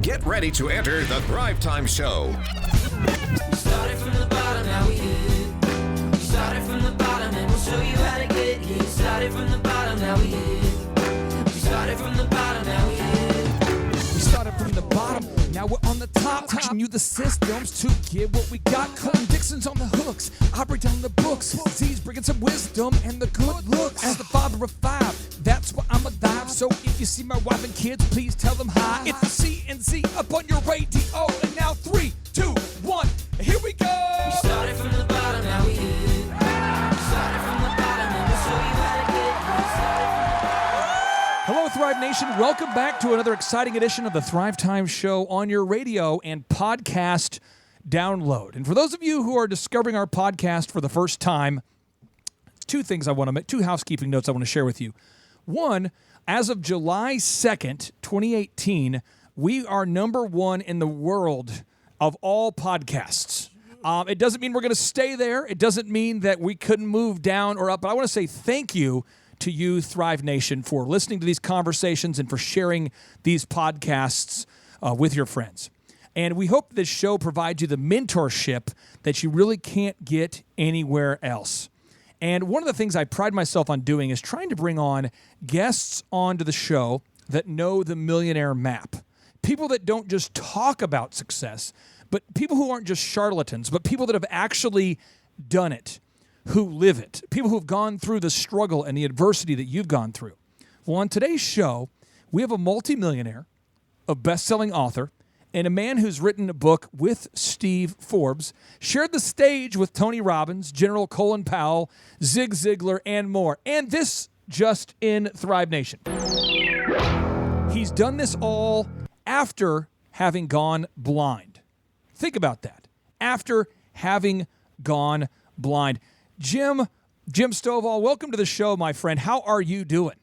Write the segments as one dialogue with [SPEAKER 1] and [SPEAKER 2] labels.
[SPEAKER 1] Get ready to enter the Thrivetime Show.
[SPEAKER 2] We started from the bottom, now we here. We started from the bottom, and we'll show you how to get here. Started from the bottom, now we here. We started from the bottom, now we here.
[SPEAKER 3] We started from the bottom, now we're on the top. Teaching you the systems to get what we got. Colton Dixon's on the hooks, I break down the books. Z's bringing some wisdom and the good looks. As the father of five, that's why I'm alive. So if you see my wife and kids, please tell them hi. It's the C&Z up on your radio. And now 3, 2, 1, here we go.
[SPEAKER 2] We started from the bottom, now we here. We started from the bottom, and we'll show you how to get here. Started from the bottom.
[SPEAKER 3] Hello, Thrive Nation. Welcome back to another exciting edition of the Thrivetime Show on your radio and podcast download. And for those of you who are discovering our podcast for the first time, two housekeeping notes I want to share with you. One, as of July 2nd, 2018, we are number one in the world of all podcasts. It doesn't mean we're going to stay there. It doesn't mean that we couldn't move down or up. But I want to say thank you to you, Thrive Nation, for listening to these conversations and for sharing these podcasts with your friends. And we hope this show provides you the mentorship that you really can't get anywhere else. And one of the things I pride myself on doing is trying to bring on guests onto the show that know the millionaire map. People that don't just talk about success, but people who aren't just charlatans, but people that have actually done it, who live it, people who have gone through the struggle and the adversity that you've gone through. Well, on today's show, we have a multimillionaire, a best-selling author, and a man who's written a book with Steve Forbes, shared the stage with Tony Robbins, General Colin Powell, Zig Ziglar, and more. And this just in Thrive Nation. He's done this all after having gone blind. Think about that. After having gone blind. Jim STOVALL, welcome to the show, my friend. How are you doing?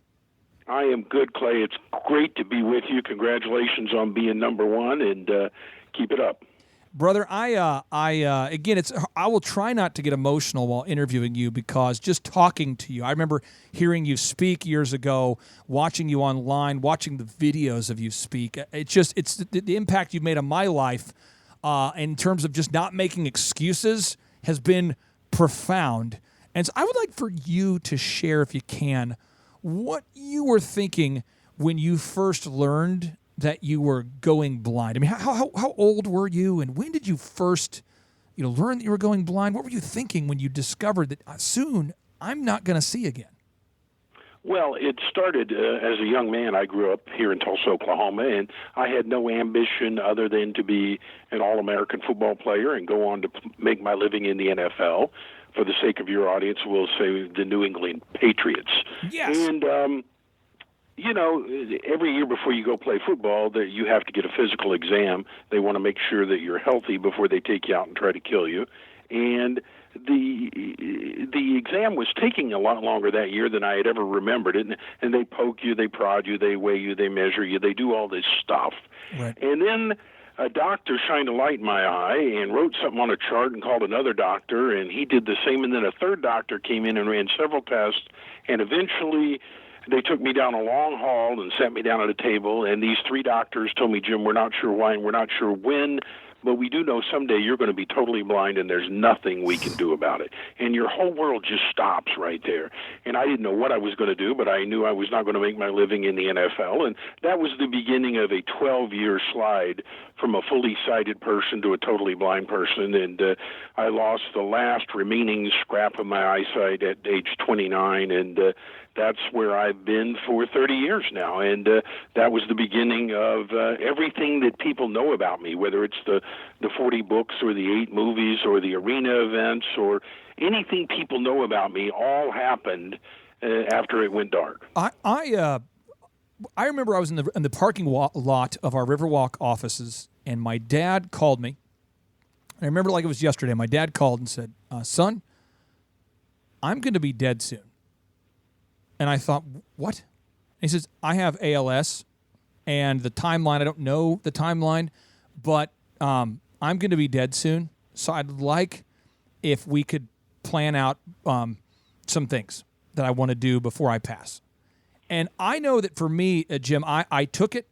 [SPEAKER 4] I am good, Clay. It's great to be with you. Congratulations on being number one, and keep it up.
[SPEAKER 3] Brother, I will try not to get emotional while interviewing you because just talking to you, I remember hearing you speak years ago, watching you online, watching the videos of you speak. It's the impact you've made on my life in terms of just not making excuses has been profound. And so I would like for you to share, if you can, what you were thinking when you first learned that you were going blind. I mean, how old were you, and when did you first, learn that you were going blind? What were you thinking when you discovered that soon I'm not going to see again?
[SPEAKER 4] Well, it started as a young man. I grew up here in Tulsa, Oklahoma, and I had no ambition other than to be an All-American football player and go on to make my living in the NFL. For the sake of your audience, we'll say the New England Patriots.
[SPEAKER 3] Yes.
[SPEAKER 4] And, every year before you go play football, that you have to get a physical exam. They want to make sure that you're healthy before they take you out and try to kill you. And the exam was taking a lot longer that year than I had ever remembered it. And they poke you, they prod you, they weigh you, they measure you, they do all this stuff.
[SPEAKER 3] Right.
[SPEAKER 4] And then a doctor shined a light in my eye and wrote something on a chart and called another doctor, and he did the same. And then a third doctor came in and ran several tests, and eventually they took me down a long hall and sat me down at a table, and these three doctors told me, Jim, we're not sure why and we're not sure when, but we do know someday you're going to be totally blind and there's nothing we can do about it. And your whole world just stops right there. And I didn't know what I was going to do, but I knew I was not going to make my living in the NFL. And that was the beginning of a 12-year slide from a fully sighted person to a totally blind person. And I lost the last remaining scrap of my eyesight at age 29, and that's where I've been for 30 years now. And that was the beginning of everything that people know about me, whether it's the 40 books or the 8 movies or the arena events or anything people know about me, all happened after it went dark.
[SPEAKER 3] I remember I was in the parking lot of our Riverwalk offices, and my dad called me. I remember like it was yesterday. My dad called and said, son, I'm going to be dead soon. And I thought, what? And he says, I have ALS, and the timeline, I don't know the timeline, but I'm going to be dead soon. So I'd like if we could plan out some things that I want to do before I pass. And I know that for me, Jim, I took it.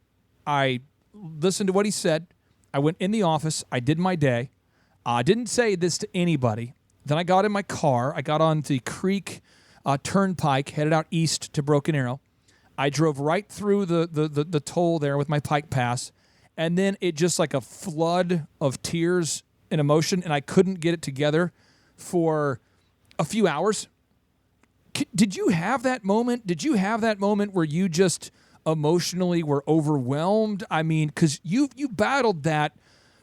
[SPEAKER 3] I listened to what he said. I went in the office. I did my day. I didn't say this to anybody. Then I got in my car. I got on the Creek Turnpike, headed out east to Broken Arrow. I drove right through the toll there with my Pike Pass, and then it just like a flood of tears and emotion, and I couldn't get it together for a few hours. Did you have that moment? Did you have that moment where you just emotionally were overwhelmed? I mean, because you battled that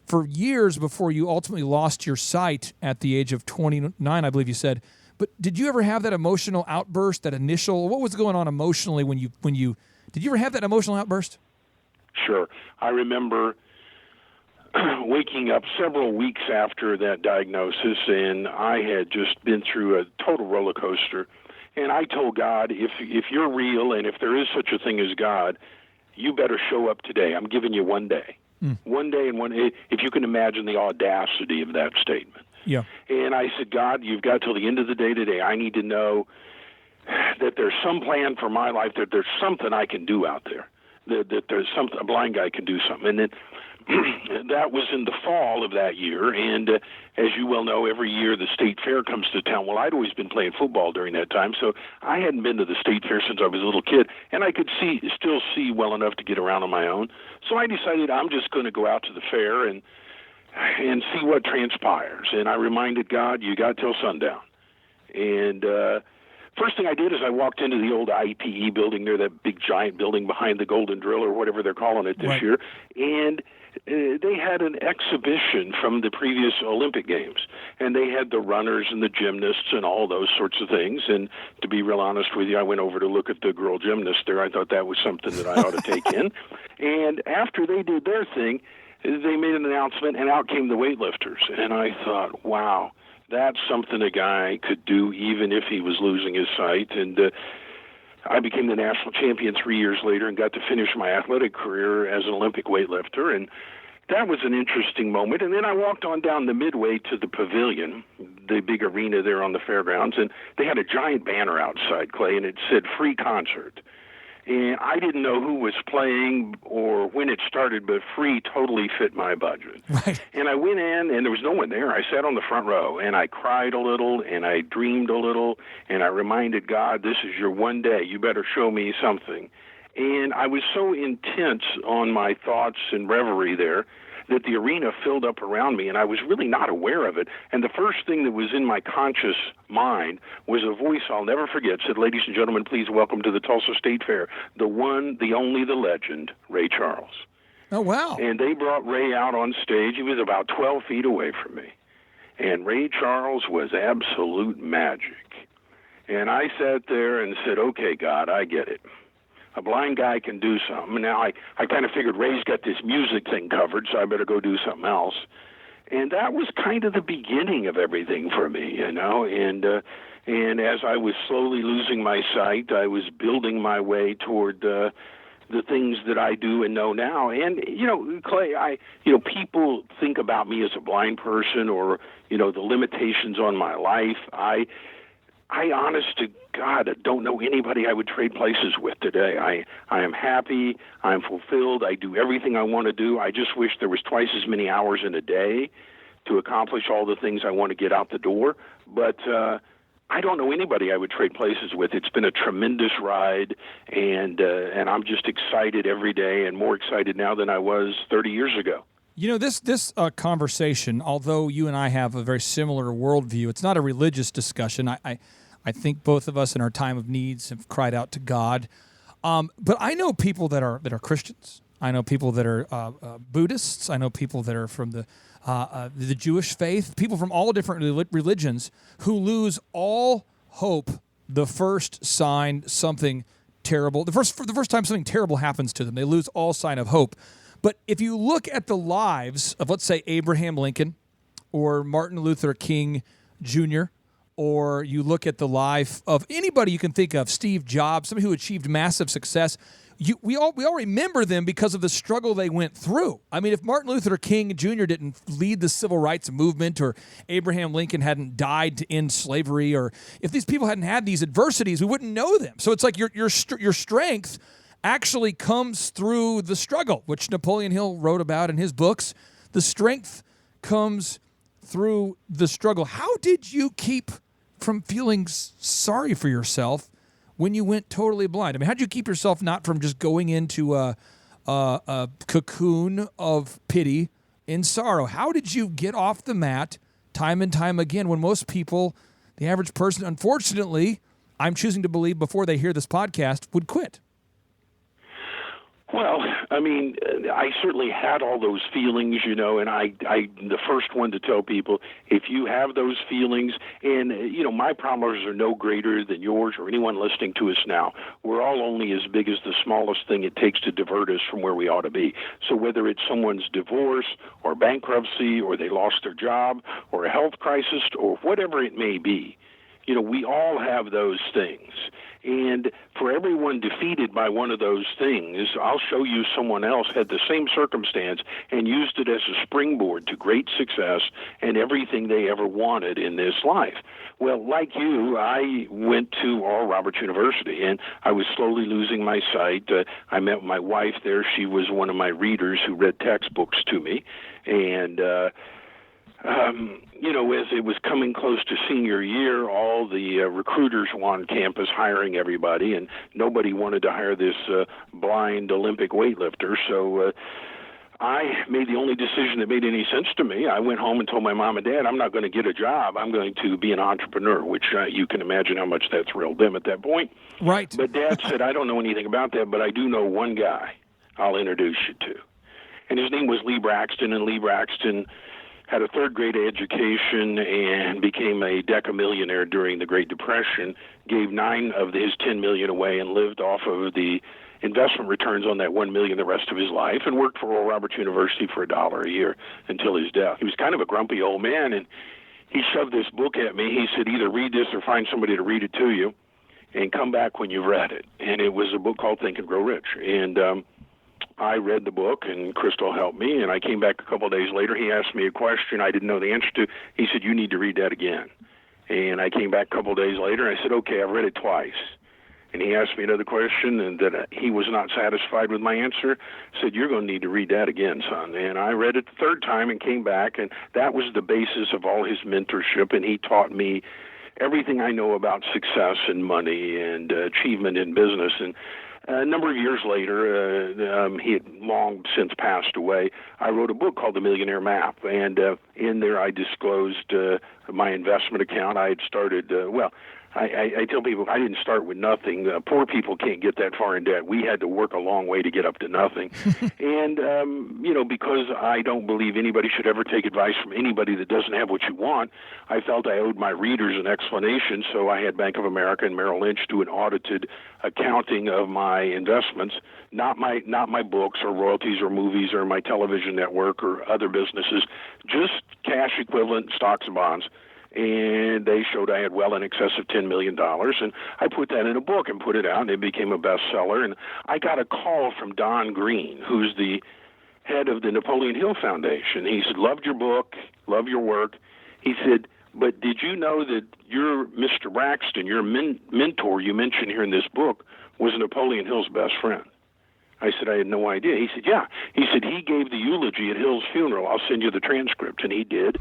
[SPEAKER 3] for years before you ultimately lost your sight at the age of 29, I believe you said. But did you ever have that emotional outburst, that initial, what was going on emotionally when you did you ever have that emotional outburst?
[SPEAKER 4] Sure. I remember waking up several weeks after that diagnosis, and I had just been through a total roller coaster. And I told God, if you're real and if there is such a thing as God, you better show up today. I'm giving you one day. One day and if you can imagine the audacity of that statement.
[SPEAKER 3] Yeah.
[SPEAKER 4] And I said, God, you've got till the end of the day today. I need to know that there's some plan for my life, that there's something I can do out there, that there's something, a blind guy can do something. And then that was in the fall of that year, and as you well know, every year the state fair comes to town. Well, I'd always been playing football during that time, so I hadn't been to the state fair since I was a little kid, and I could still see well enough to get around on my own. So I decided I'm just going to go out to the fair and see what transpires. And I reminded God, you got till sundown. And first thing I did is I walked into the old IPE building there, that big giant building behind the Golden Drill or whatever they're calling it this year, and they had an exhibition from the previous Olympic Games, and they had the runners and the gymnasts and all those sorts of things. And to be real honest with you, I went over to look at the girl gymnast there. I thought that was something that I ought to take in. And after they did their thing, they made an announcement, and out came the weightlifters. And I thought, wow, that's something a guy could do even if he was losing his sight. And I became the national champion 3 years later and got to finish my athletic career as an Olympic weightlifter. And that was an interesting moment. And then I walked on down the midway to the pavilion, the big arena there on the fairgrounds, and they had a giant banner outside, Clay, and it said free concert. And I didn't know who was playing or when it started, but free totally fit my budget.
[SPEAKER 3] Right.
[SPEAKER 4] And I went in, and there was no one there. I sat on the front row, and I cried a little, and I dreamed a little, and I reminded God, this is your one day. You better show me something. And I was so intense on my thoughts and reverie there that the arena filled up around me, and I was really not aware of it. And the first thing that was in my conscious mind was a voice I'll never forget, said, ladies and gentlemen, please welcome to the Tulsa State Fair, the one, the only, the legend, Ray Charles.
[SPEAKER 3] Oh, wow.
[SPEAKER 4] And they brought Ray out on stage. He was about 12 feet away from me. And Ray Charles was absolute magic. And I sat there and said, okay, God, I get it. A blind guy can do something. Now, I kind of figured Ray's got this music thing covered, so I better go do something else. And that was kind of the beginning of everything for me, you know. And as I was slowly losing my sight, I was building my way toward the things that I do and know now. And, you know, Clay, people think about me as a blind person or, you know, the limitations on my life. I honest to God, I don't know anybody I would trade places with today. I am happy. I'm fulfilled. I do everything I want to do. I just wish there was twice as many hours in a day to accomplish all the things I want to get out the door. But I don't know anybody I would trade places with. It's been a tremendous ride, and I'm just excited every day, and more excited now than I was 30 years ago.
[SPEAKER 3] You know, this conversation, although you and I have a very similar worldview, it's not a religious discussion. I think both of us in our time of needs have cried out to God. But I know people that are Christians. I know people that are Buddhists. I know people that are from the Jewish faith, people from all different religions who lose all hope the first sign something terrible, the first time something terrible happens to them. They lose all sign of hope. But if you look at the lives of, let's say, Abraham Lincoln or Martin Luther King Jr., or you look at the life of anybody you can think of, Steve Jobs, somebody who achieved massive success, we all remember them because of the struggle they went through. I mean, if Martin Luther King Jr. didn't lead the civil rights movement, or Abraham Lincoln hadn't died to end slavery, or if these people hadn't had these adversities, we wouldn't know them. So it's like your strength actually comes through the struggle, which Napoleon Hill wrote about in his books. The strength comes through the struggle. How did you keep from feeling sorry for yourself when you went totally blind? I mean, how did you keep yourself not from just going into a cocoon of pity and sorrow? How did you get off the mat time and time again when most people, the average person, unfortunately, I'm choosing to believe before they hear this podcast, would quit?
[SPEAKER 4] Well, I mean, I certainly had all those feelings, and I the first one to tell people, if you have those feelings, and, my problems are no greater than yours or anyone listening to us now. We're all only as big as the smallest thing it takes to divert us from where we ought to be. So whether it's someone's divorce or bankruptcy or they lost their job or a health crisis or whatever it may be, we all have those things. And for everyone defeated by one of those things, I'll show you someone else had the same circumstance and used it as a springboard to great success and everything they ever wanted in this life. Well, like you, I went to Oral Roberts University, and I was slowly losing my sight. I met my wife there. She was one of my readers who read textbooks to me. And as it was coming close to senior year, all the recruiters were on campus hiring everybody, and nobody wanted to hire this blind Olympic weightlifter. So I made the only decision that made any sense to me. I went home and told my mom and dad, I'm not going to get a job. I'm going to be an entrepreneur, which you can imagine how much that thrilled them at that point.
[SPEAKER 3] Right.
[SPEAKER 4] But Dad said, I don't know anything about that, but I do know one guy I'll introduce you to. And his name was Lee Braxton, and Lee Braxton had a third-grade education and became a decamillionaire during the Great Depression, gave $9 of his $10 million away and lived off of the investment returns on that $1 million the rest of his life, and worked for Oral Roberts University for $1 a year until his death. He was kind of a grumpy old man, and he shoved this book at me. He said, either read this or find somebody to read it to you and come back when you've read it. And it was a book called Think and Grow Rich. And I read the book, and Crystal helped me, and I came back a couple of days later. He asked me a question I didn't know the answer to. He said, you need to read that again. And I came back a couple of days later, and I said, okay, I've read it twice. And he asked me another question, and that he was not satisfied with my answer. Said, you're going to need to read that again, son. And I read it the third time and came back, and that was the basis of all his mentorship, and he taught me everything I know about success and money and achievement in business. And a number of years later, he had long since passed away, I wrote a book called The Millionaire Map, and in there I disclosed my investment account. I had started, I tell people I didn't start with nothing. Poor people can't get that far in debt. We had to work a long way to get up to nothing. And, because I don't believe anybody should ever take advice from anybody that doesn't have what you want, I felt I owed my readers an explanation, so I had Bank of America and Merrill Lynch do an audited accounting of my investments, not my books or royalties or movies or my television network or other businesses, just cash equivalent stocks and bonds. And they showed I had well in excess of $10 million, and I put that in a book and put it out, and it became a bestseller. And I got a call from Don Green, who's the head of the Napoleon Hill Foundation. He said, loved your book, love your work. He said, but did you know that your Mr. Braxton, your mentor you mentioned here in this book, was Napoleon Hill's best friend? I said, I had no idea. He said, yeah. He said, he gave the eulogy at Hill's funeral. I'll send you the transcript. And he did.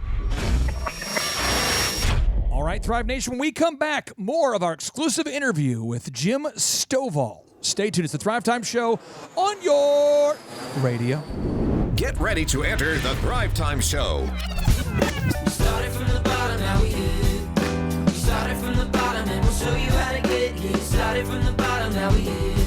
[SPEAKER 3] All right, Thrive Nation, when we come back, more of our exclusive interview with Jim Stovall. Stay tuned. It's the Thrivetime Show on your radio.
[SPEAKER 1] Get ready to enter the Thrivetime Show.
[SPEAKER 2] We started from the bottom, now we hit. We started from the bottom, and we'll show you how to get here. Started from the bottom, now we hit.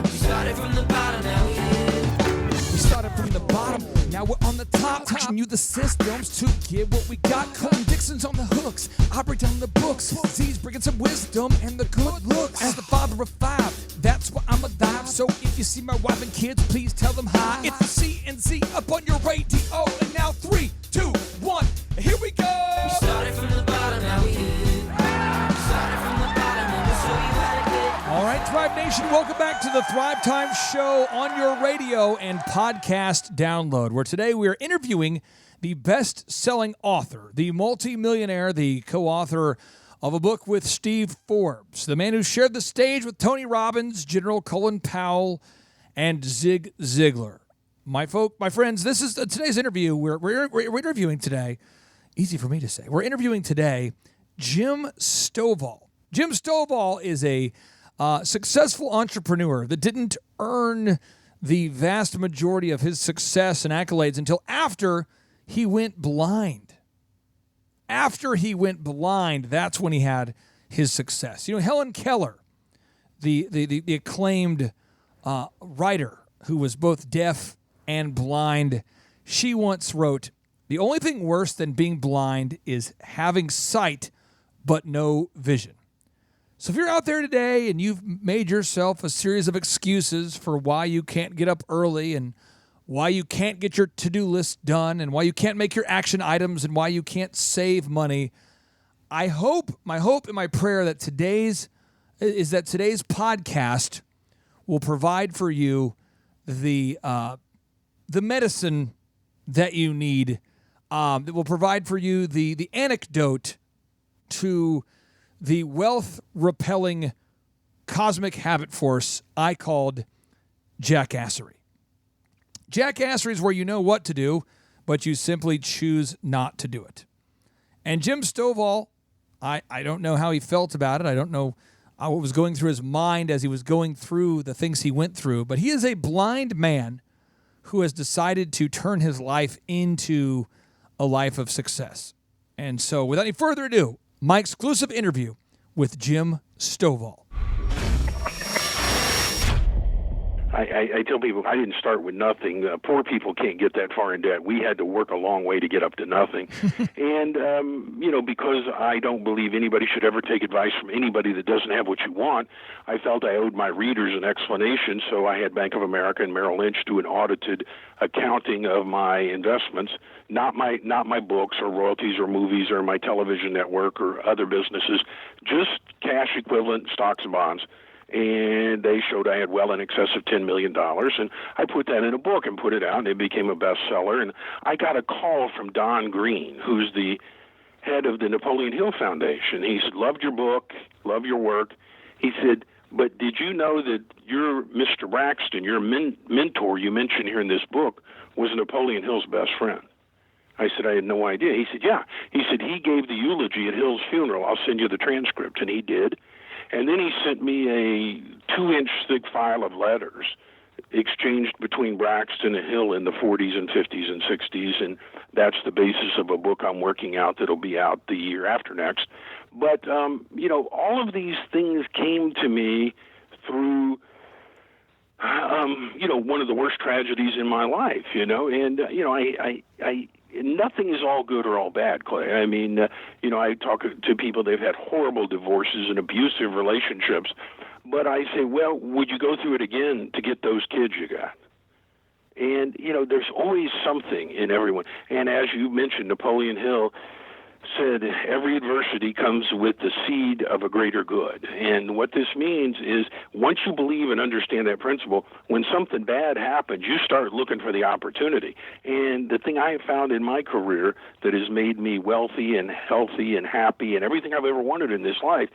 [SPEAKER 2] We started from the bottom, now we hit.
[SPEAKER 3] We started from the bottom, now we're on the top. Teaching you the systems to get what we got. Colin Dixon's on the hooks, I break down the books. Z's bringing some wisdom and the good looks. As the father of five, that's why I'm alive. So if you see my wife and kids, please tell them hi. It's the CNC up on your radio. And now 3, 2, 1, here we go.
[SPEAKER 2] We started from the bottom, now we hit. We started from the bottom, and we'll show you how to get.
[SPEAKER 3] All right, Thrive Nation, welcome back to the Thrive Time Show on your radio and podcast download, where today we are interviewing the best-selling author, the multimillionaire, the co-author of a book with Steve Forbes, the man who shared the stage with Tony Robbins, General Colin Powell, and Zig Ziglar. My friends, this is today's interview. We're interviewing today. Easy for me to say. We're interviewing today Jim Stovall. Jim Stovall is a successful entrepreneur that didn't earn the vast majority of his success and accolades until after he went blind. After he went blind, that's when he had his success. You know, Helen Keller, the acclaimed writer who was both deaf and blind, she once wrote, "The only thing worse than being blind is having sight but no vision." So if you're out there today and you've made yourself a series of excuses for why you can't get up early and why you can't get your to-do list done and why you can't make your action items and why you can't save money, my hope and my prayer that today's podcast will provide for you the medicine that you need, that will provide for you the antidote to the wealth-repelling cosmic habit force I called jackassery. Jackassery is where you know what to do, but you simply choose not to do it. And Jim Stovall, I don't know how he felt about it. I don't know what was going through his mind as he was going through the things he went through, but he is a blind man who has decided to turn his life into a life of success. And so, without any further ado, my exclusive interview with Jim Stovall.
[SPEAKER 4] I tell people I didn't start with nothing. Poor people can't get that far in debt. We had to work a long way to get up to nothing. And, because I don't believe anybody should ever take advice from anybody that doesn't have what you want, I felt I owed my readers an explanation, so I had Bank of America and Merrill Lynch do an audited accounting of my investments, not my books or royalties or movies or my television network or other businesses, just cash equivalent stocks and bonds. And they showed I had well in excess of $10 million, and I put that in a book and put it out, and it became a bestseller. And I got a call from Don Green, who's the head of the Napoleon Hill Foundation. He said, "Loved your book, love your work." He said, "But did you know that your Mr. Braxton, your mentor you mentioned here in this book, was Napoleon Hill's best friend?" I said, "I had no idea." He said, "Yeah." He said, "He gave the eulogy at Hill's funeral. I'll send you the transcript." And he did. And then he sent me a 2-inch thick file of letters exchanged between Braxton and Hill in the 40s and 50s and 60s, and that's the basis of a book I'm working out that'll be out the year after next. But, all of these things came to me through, one of the worst tragedies in my life, and, nothing is all good or all bad, Clay. I mean, I talk to people, they've had horrible divorces and abusive relationships, but I say, well, would you go through it again to get those kids you got? And, there's always something in everyone. And as you mentioned, Napoleon Hill said every adversity comes with the seed of a greater good. And what this means is once you believe and understand that principle, when something bad happens, you start looking for the opportunity. And the thing I have found in my career that has made me wealthy and healthy and happy and everything I've ever wanted in this life,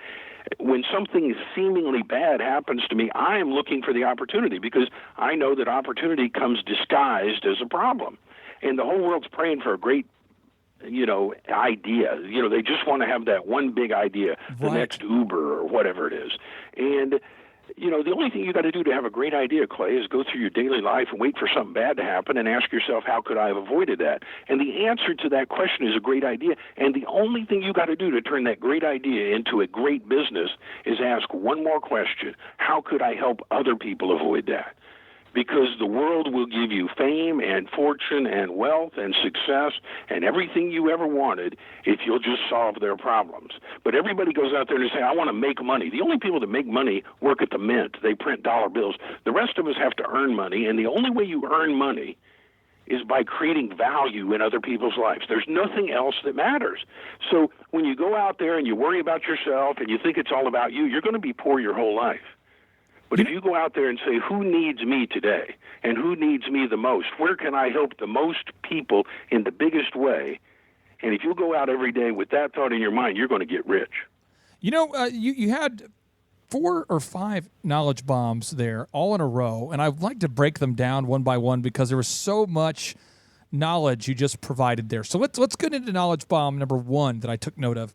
[SPEAKER 4] when something seemingly bad happens to me, I am looking for the opportunity because I know that opportunity comes disguised as a problem. And the whole world's praying for a great idea. They just want to have that one big idea, the next Uber or whatever it is. And, the only thing you got to do to have a great idea, Clay, is go through your daily life and wait for something bad to happen and ask yourself, how could I have avoided that? And the answer to that question is a great idea. And the only thing you got to do to turn that great idea into a great business is ask one more question. How could I help other people avoid that? Because the world will give you fame and fortune and wealth and success and everything you ever wanted if you'll just solve their problems. But everybody goes out there and say, I want to make money. The only people that make money work at the mint. They print dollar bills. The rest of us have to earn money, and the only way you earn money is by creating value in other people's lives. There's nothing else that matters. So when you go out there and you worry about yourself and you think it's all about you, you're going to be poor your whole life. But if you go out there and say, who needs me today and who needs me the most? Where can I help the most people in the biggest way? And if you go out every day with that thought in your mind, you're going to get rich.
[SPEAKER 3] You had 4 or 5 knowledge bombs there all in a row, and I'd like to break them down one by one because there was so much knowledge you just provided there. So let's get into knowledge bomb number 1 that I took note of.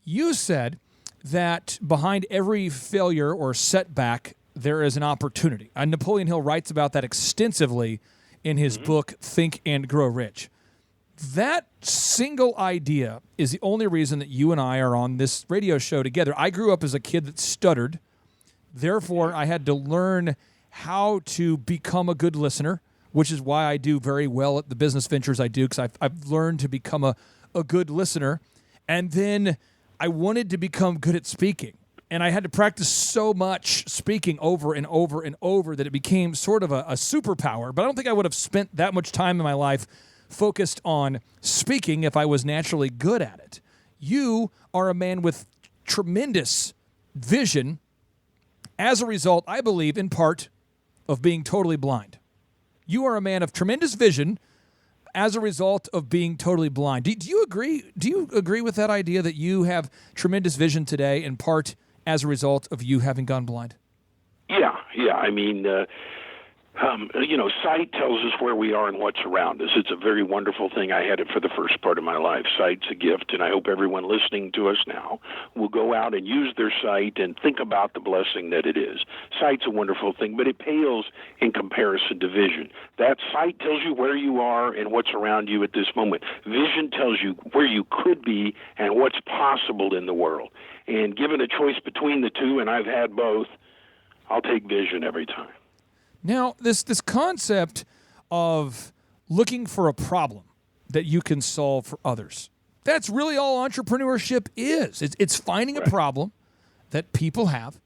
[SPEAKER 3] You said that behind every failure or setback, there is an opportunity. And Napoleon Hill writes about that extensively in his book, Think and Grow Rich. That single idea is the only reason that you and I are on this radio show together. I grew up as a kid that stuttered. Therefore, I had to learn how to become a good listener, which is why I do very well at the business ventures I do, because I've learned to become a good listener. And then I wanted to become good at speaking. And I had to practice so much speaking over and over and over that it became sort of a superpower. But I don't think I would have spent that much time in my life focused on speaking if I was naturally good at it. You are a man with tremendous vision as a result, I believe, in part, of being totally blind. You are a man of tremendous vision as a result of being totally blind. Do you agree? Do you agree with that idea that you have tremendous vision today in part as a result of you having gone blind?
[SPEAKER 4] Yeah. I mean, sight tells us where we are and what's around us. It's a very wonderful thing. I had it for the first part of my life. Sight's a gift, and I hope everyone listening to us now will go out and use their sight and think about the blessing that it is. Sight's a wonderful thing, but it pales in comparison to vision. That sight tells you where you are and what's around you at this moment. Vision tells you where you could be and what's possible in the world. And given a choice between the two, and I've had both, I'll take vision every time.
[SPEAKER 3] Now, this concept of looking for a problem that you can solve for others, that's really all entrepreneurship is. It's finding a problem that people have,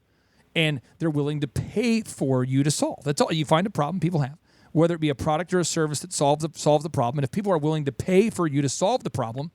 [SPEAKER 3] and they're willing to pay for you to solve. That's all. You find a problem people have, whether it be a product or a service that solves the problem, and if people are willing to pay for you to solve the problem,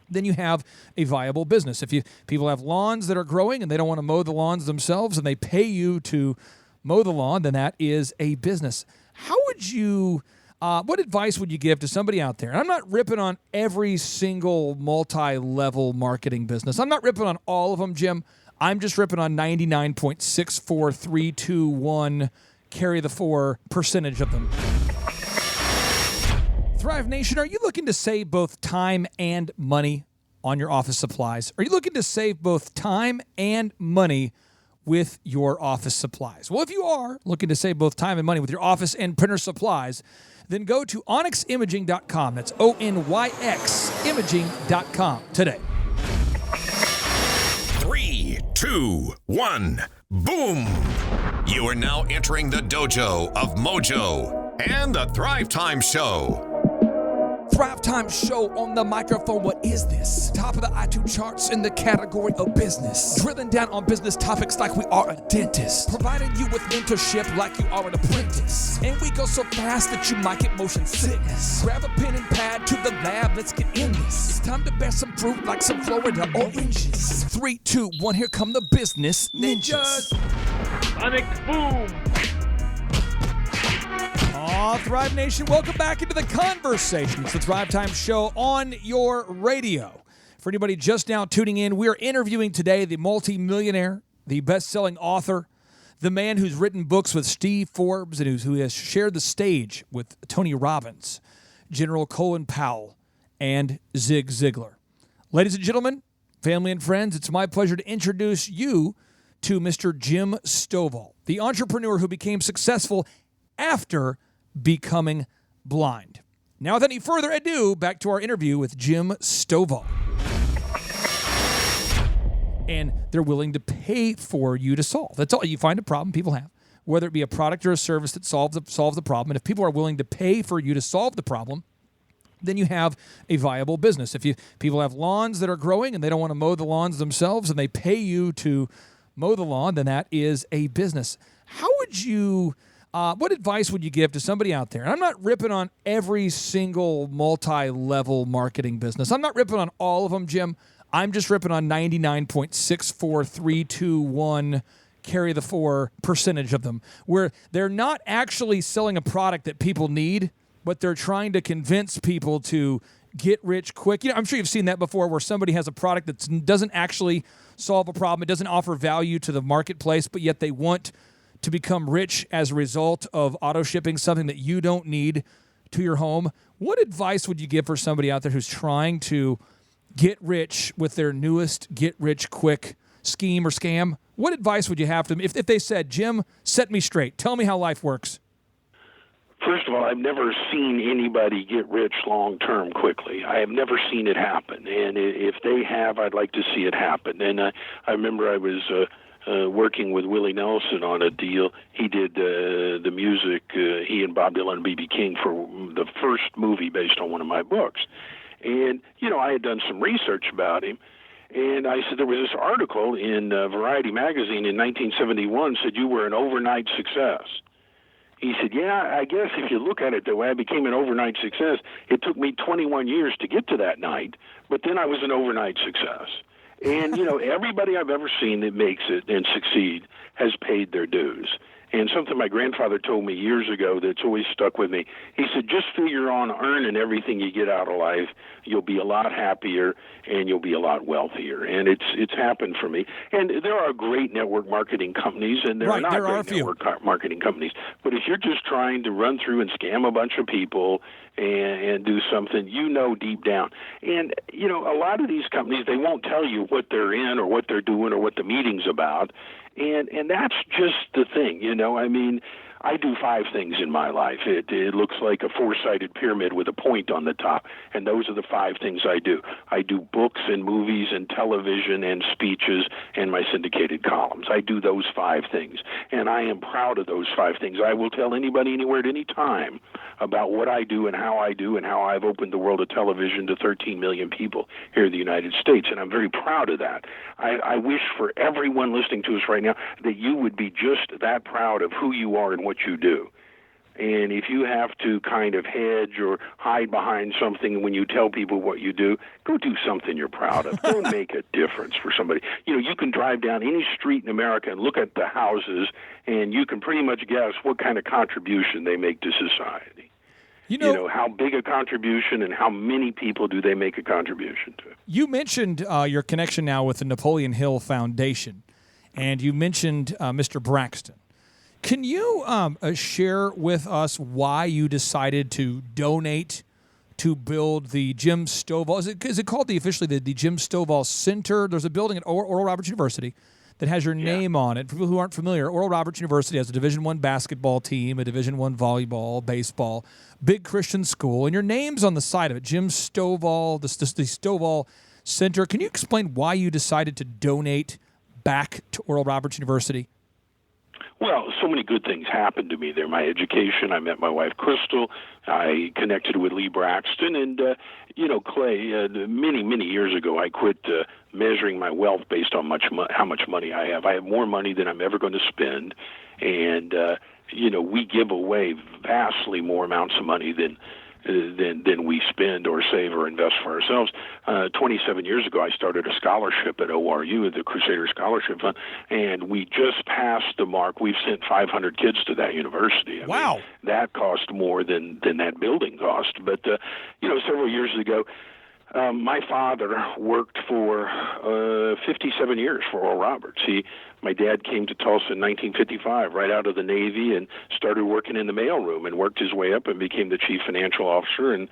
[SPEAKER 3] then you have a viable business. If people have lawns that are growing and they don't want to mow the lawns themselves and they pay you to mow the lawn, then that is a business. How would you, what advice would you give to somebody out there? And I'm not ripping on every single multi-level marketing business. I'm not ripping on all of them, Jim. I'm just ripping on 99.64321, carry the 4% of them. Thrive Nation, are you looking to save both time and money on your office supplies? Are you looking to save both time and money with your office supplies? Well, if you are looking to save both time and money with your office and printer supplies, then go to onyximaging.com. That's ONYX imaging.com today.
[SPEAKER 1] 3, 2, 1, boom! You are now entering the dojo of Mojo and the Thrivetime Show.
[SPEAKER 3] Thrivetime Show on the microphone. What is this? Top of the iTunes charts in the category of business. Drilling down on business topics like we are a dentist. Providing you with mentorship like you are an apprentice. And we go so fast that you might get motion sickness. Grab a pen and pad to the lab. Let's get in this. It's time to bear some fruit like some Florida oranges. 3, 2, 1. Here come the business ninjas.
[SPEAKER 5] Sonic boom!
[SPEAKER 3] Aw, Thrive Nation, welcome back into the conversation. It's the Thrive Time Show on your radio. For anybody just now tuning in, we are interviewing today the multi-millionaire, the best-selling author, the man who's written books with Steve Forbes and who has shared the stage with Tony Robbins, General Colin Powell, and Zig Ziglar. Ladies and gentlemen, family and friends, it's my pleasure to introduce you to Mr. Jim Stovall, the entrepreneur who became successful after becoming blind. Now, without any further ado, back to our interview with Jim Stovall. And they're willing to pay for you to solve. That's all. You find a problem people have, whether it be a product or a service that solves the problem. And if people are willing to pay for you to solve the problem, then you have a viable business. If people have lawns that are growing and they don't want to mow the lawns themselves and they pay you to mow the lawn, then that is a business. How would you... what advice would you give to somebody out there? And I'm not ripping on every single multi-level marketing business. I'm not ripping on all of them, Jim. I'm just ripping on 99.64321, carry the 4% of them, where they're not actually selling a product that people need, but they're trying to convince people to get rich quick. I'm sure you've seen that before, where somebody has a product that doesn't actually solve a problem. It doesn't offer value to the marketplace, but yet they want to become rich as a result of auto shipping something that you don't need to your home. What advice would you give for somebody out there who's trying to get rich with their newest get rich quick scheme or scam? What advice would you have to them if they said, Jim, set me straight, tell me how life works?
[SPEAKER 4] First of all, I've never seen anybody get rich long-term quickly. I have never seen it happen. And if they have, I'd like to see it happen. And I remember I was working with Willie Nelson on a deal. He did the music, he and Bob Dylan and B.B. King, for the first movie based on one of my books. And, I had done some research about him. And I said, there was this article in Variety magazine in 1971 said you were an overnight success. He said, yeah, I guess if you look at it the way I became an overnight success, it took me 21 years to get to that night, but then I was an overnight success. And, everybody I've ever seen that makes it and succeed has paid their dues. And something my grandfather told me years ago that's always stuck with me, he said, just figure on earning everything you get out of life. You'll be a lot happier and you'll be a lot wealthier. And it's happened for me. And there are great network marketing companies, and there are not great network marketing companies. But if you're just trying to run through and scam a bunch of people and do something, deep down. And, a lot of these companies, they won't tell you what they're in or what they're doing or what the meeting's about. And that's just the thing, I do 5 things in my life. It looks like a 4-sided pyramid with a point on the top, and those are the 5 things I do. I do books and movies and television and speeches and my syndicated columns. I do those 5 things, and I am proud of those 5 things. I will tell anybody anywhere at any time about what I do and how I've opened the world of television to 13 million people here in the United States, and I'm very proud of that. I wish for everyone listening to us right now that you would be just that proud of who you are and what you do. And if you have to kind of hedge or hide behind something when you tell people what you do, go do something you're proud of. Go make a difference for somebody. You can drive down any street in America and look at the houses, and you can pretty much guess what kind of contribution they make to society. How big a contribution and how many people do they make a contribution to.
[SPEAKER 3] You mentioned your connection now with the Napoleon Hill Foundation, and you mentioned Mr. Braxton. Can you share with us why you decided to donate to build the Jim Stovall? Is it called officially the Jim Stovall Center? There's a building at Oral Roberts University that has your name on it. For people who aren't familiar, Oral Roberts University has a Division I basketball team, a Division I volleyball, baseball, big Christian school, and your name's on the side of it, Jim Stovall, the Stovall Center. Can you explain why you decided to donate back to Oral Roberts University?
[SPEAKER 4] Well, so many good things happened to me there. My education, I met my wife, Crystal. I connected with Lee Braxton. And, Clay, many, many years ago, I quit measuring my wealth based on how much money I have. I have more money than I'm ever going to spend. And, we give away vastly more amounts of money than we spend or save or invest for ourselves. 27 years ago, I started a scholarship at ORU, the Crusader Scholarship Fund, and we just passed the mark. We've sent 500 kids to that university.
[SPEAKER 3] Wow.
[SPEAKER 4] I mean, that cost more than that building cost. But, several years ago, my father worked for 57 years for Oral Roberts. My dad came to Tulsa in 1955, right out of the Navy, and started working in the mailroom and worked his way up and became the chief financial officer, and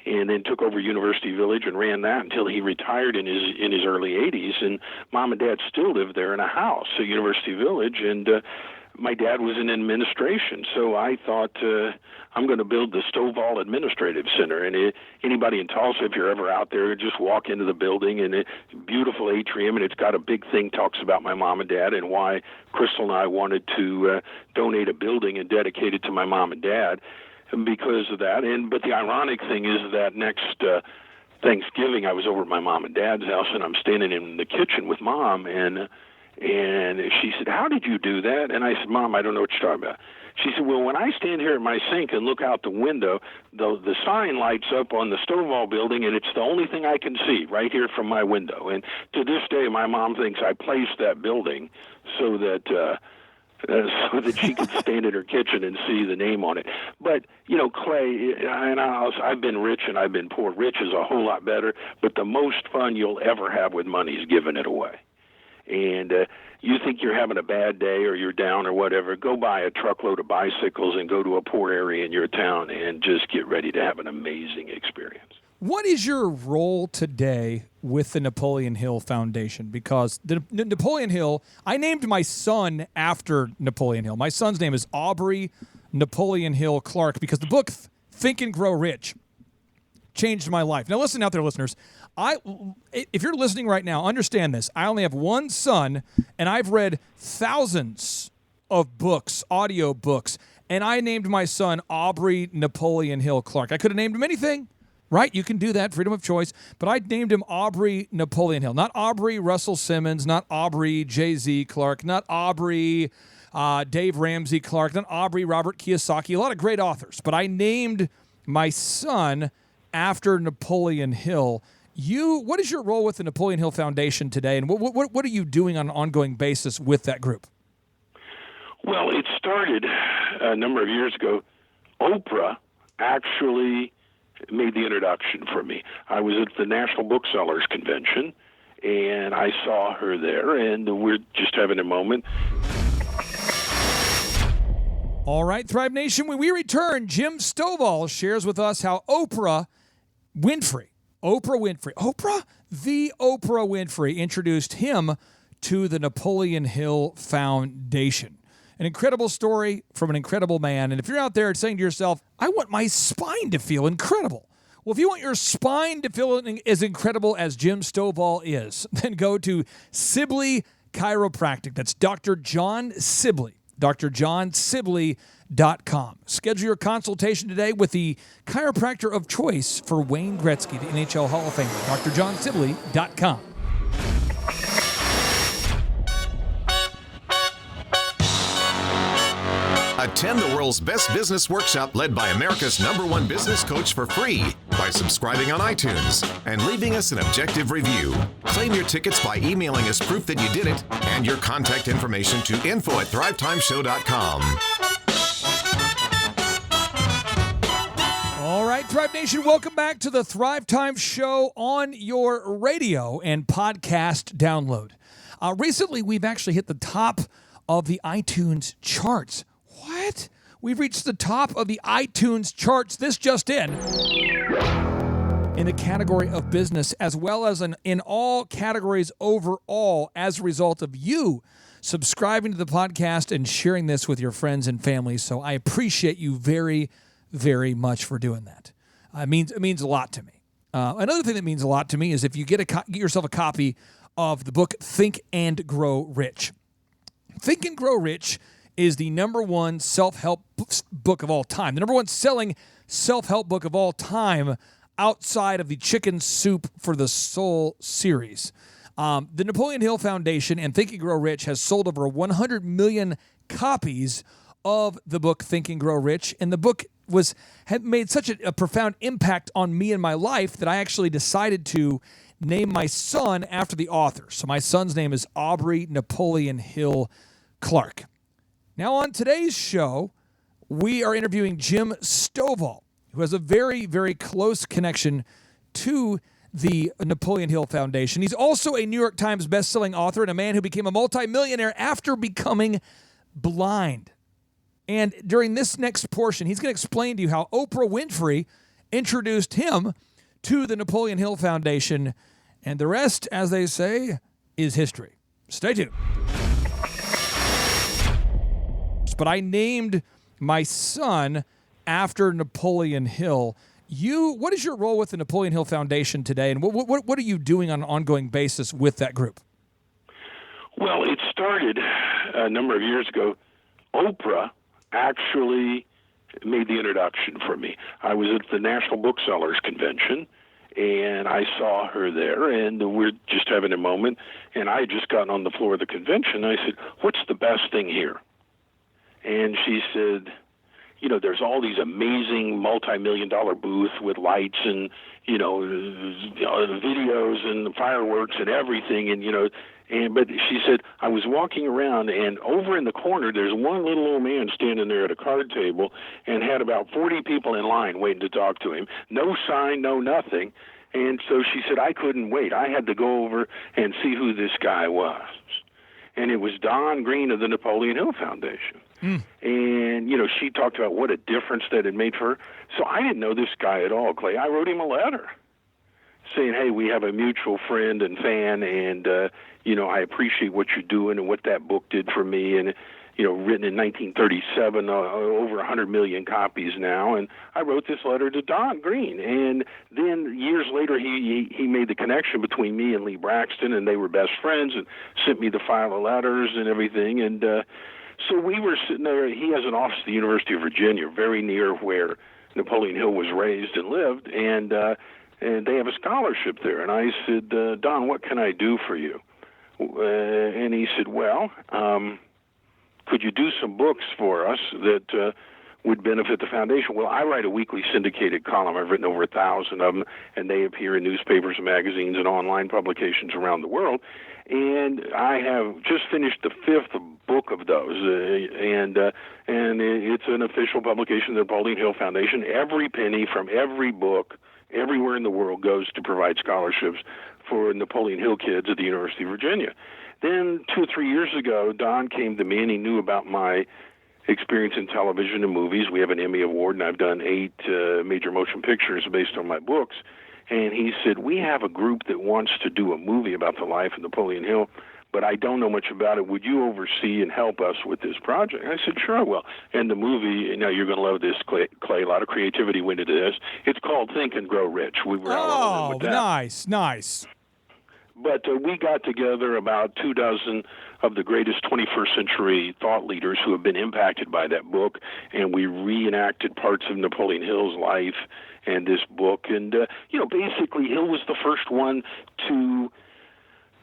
[SPEAKER 4] then took over University Village and ran that until he retired in his early 80s. And Mom and Dad still live there in a house at University Village, and my dad was in administration, so I thought I'm going to build the Stovall Administrative Center. And anybody in Tulsa, if you're ever out there, just walk into the building, and it's a beautiful atrium, and it's got a big thing talks about my mom and dad and why Crystal and I wanted to donate a building and dedicate it to my mom and dad because of that. But the ironic thing is that next Thanksgiving, I was over at my mom and dad's house, and I'm standing in the kitchen with Mom, and she said, "How did you do that?" And I said, "Mom, I don't know what you're talking about." She said, "Well, when I stand here at my sink and look out the window, the sign lights up on the Stovall building, and it's the only thing I can see right here from my window." And to this day, my mom thinks I placed that building so that so that she could stand in her kitchen and see the name on it. But, Clay, and I've been rich and I've been poor. Rich is a whole lot better, but the most fun you'll ever have with money is giving it away. And you think you're having a bad day or you're down or whatever, go buy a truckload of bicycles and go to a poor area in your town and just get ready to have an amazing experience.
[SPEAKER 3] What is your role today with the Napoleon Hill Foundation? Because the Napoleon Hill, I named my son after Napoleon Hill. My son's name is Aubrey Napoleon Hill Clark because the book Think and Grow Rich changed my life. Now listen out there, listeners. If you're listening right now, understand this. I only have one son, and I've read thousands of books, audio books, and I named my son Aubrey Napoleon Hill Clark. I could have named him anything. Right? You can do that, freedom of choice. But I named him Aubrey Napoleon Hill. Not Aubrey Russell Simmons, not Aubrey Jay-Z Clark, not Aubrey Dave Ramsey Clark, not Aubrey Robert Kiyosaki, a lot of great authors. But I named my son after Napoleon Hill. What is your role with the Napoleon Hill Foundation today, and what are you doing on an ongoing basis with that group?
[SPEAKER 4] Well, it started a number of years ago. Oprah actually made the introduction for me. I was at the National Booksellers Convention, and I saw her there, and we're just having a moment.
[SPEAKER 3] All right, Thrive Nation, when we return, Jim Stovall shares with us how the Oprah Winfrey introduced him to the Napoleon Hill Foundation. An incredible story from an incredible man. And if you're out there saying to yourself, I want my spine to feel incredible. Well, if you want your spine to feel as incredible as Jim Stovall is, then go to Sibley Chiropractic. That's Dr. John Sibley, drjohnsibley.com. Schedule your consultation today with the chiropractor of choice for Wayne Gretzky, the NHL Hall of Famer, drjohnsibley.com.
[SPEAKER 1] Attend the world's best business workshop led by America's #1 business coach for free by subscribing on iTunes and leaving us an objective review. Claim your tickets by emailing us proof that you did it and your contact information to info@thrivetimeshow.com.
[SPEAKER 3] All right, Thrive Nation, welcome back to the Thrive Time Show on your radio and podcast download. Recently, we've actually hit the top of the iTunes charts. What? We've reached the top of the iTunes charts. This just in the category of business, as well as in all categories overall, as a result of you subscribing to the podcast and sharing this with your friends and family. So I appreciate you very, very much for doing that. It means a lot to me. Another thing that means a lot to me is if you get yourself a copy of the book Think and Grow Rich. Think and Grow Rich is the #1 self-help book of all time, the #1 selling self-help book of all time outside of the Chicken Soup for the Soul series. The Napoleon Hill Foundation and Think and Grow Rich has sold over 100 million copies of the book Think and Grow Rich, and the book had made such a profound impact on me and my life that I actually decided to name my son after the author. So my son's name is Aubrey Napoleon Hill Clark. Now on today's show, we are interviewing Jim Stovall, who has a very, very close connection to the Napoleon Hill Foundation. He's also a New York Times bestselling author and a man who became a multimillionaire after becoming blind. And during this next portion, he's going to explain to you how Oprah Winfrey introduced him to the Napoleon Hill Foundation. And the rest, as they say, is history. Stay tuned. But I named my son after Napoleon Hill. What is your role with the Napoleon Hill Foundation today, and what are you doing on an ongoing basis with that group?
[SPEAKER 4] Well, it started a number of years ago. Oprah actually made the introduction for me. I was at the National Booksellers Convention, and I saw her there, and we're just having a moment, and I had just gotten on the floor of the convention. I said, "What's the best thing here?" And she said, there's all these amazing multi-million-dollar booths with lights and, videos and fireworks and everything. But she said, I was walking around, and over in the corner, there's one little old man standing there at a card table and had about 40 people in line waiting to talk to him. No sign, no nothing. And so she said, I couldn't wait. I had to go over and see who this guy was. And it was Don Green of the Napoleon Hill Foundation. And, she talked about what a difference that had made for her. So I didn't know this guy at all, Clay. I wrote him a letter saying, hey, we have a mutual friend and fan, and, I appreciate what you're doing and what that book did for me. And, written in 1937, over 100 million copies now. And I wrote this letter to Don Green. And then years later, he made the connection between me and Lee Braxton, and they were best friends and sent me the file of letters and everything. And so we were sitting there. He has an office at the University of Virginia, very near where Napoleon Hill was raised and lived. And they have a scholarship there. And I said, Don, what can I do for you? And he said, well, could you do some books for us that would benefit the foundation? Well, I write a weekly syndicated column. I've written over 1,000 of them, and they appear in newspapers and magazines and online publications around the world. And I have just finished the 5th book of those, and it's an official publication of the Napoleon Hill Foundation. Every penny from every book everywhere in the world goes to provide scholarships for Napoleon Hill kids at the University of Virginia. Then 2 or 3 years ago, Don came to me, and he knew about my experience in television and movies. We have an Emmy Award, and I've done 8 major motion pictures based on my books. And he said, we have a group that wants to do a movie about the life of Napoleon Hill, but I don't know much about it. Would you oversee and help us with this project? I said, sure, I will. And the movie, you're going to love this, Clay. A lot of creativity went into this. It's called Think and Grow Rich. We were out all in with that.
[SPEAKER 3] Nice.
[SPEAKER 4] But we got together about 24 of the greatest 21st century thought leaders who have been impacted by that book, and we reenacted parts of Napoleon Hill's life and this book. And, basically Hill was the first one to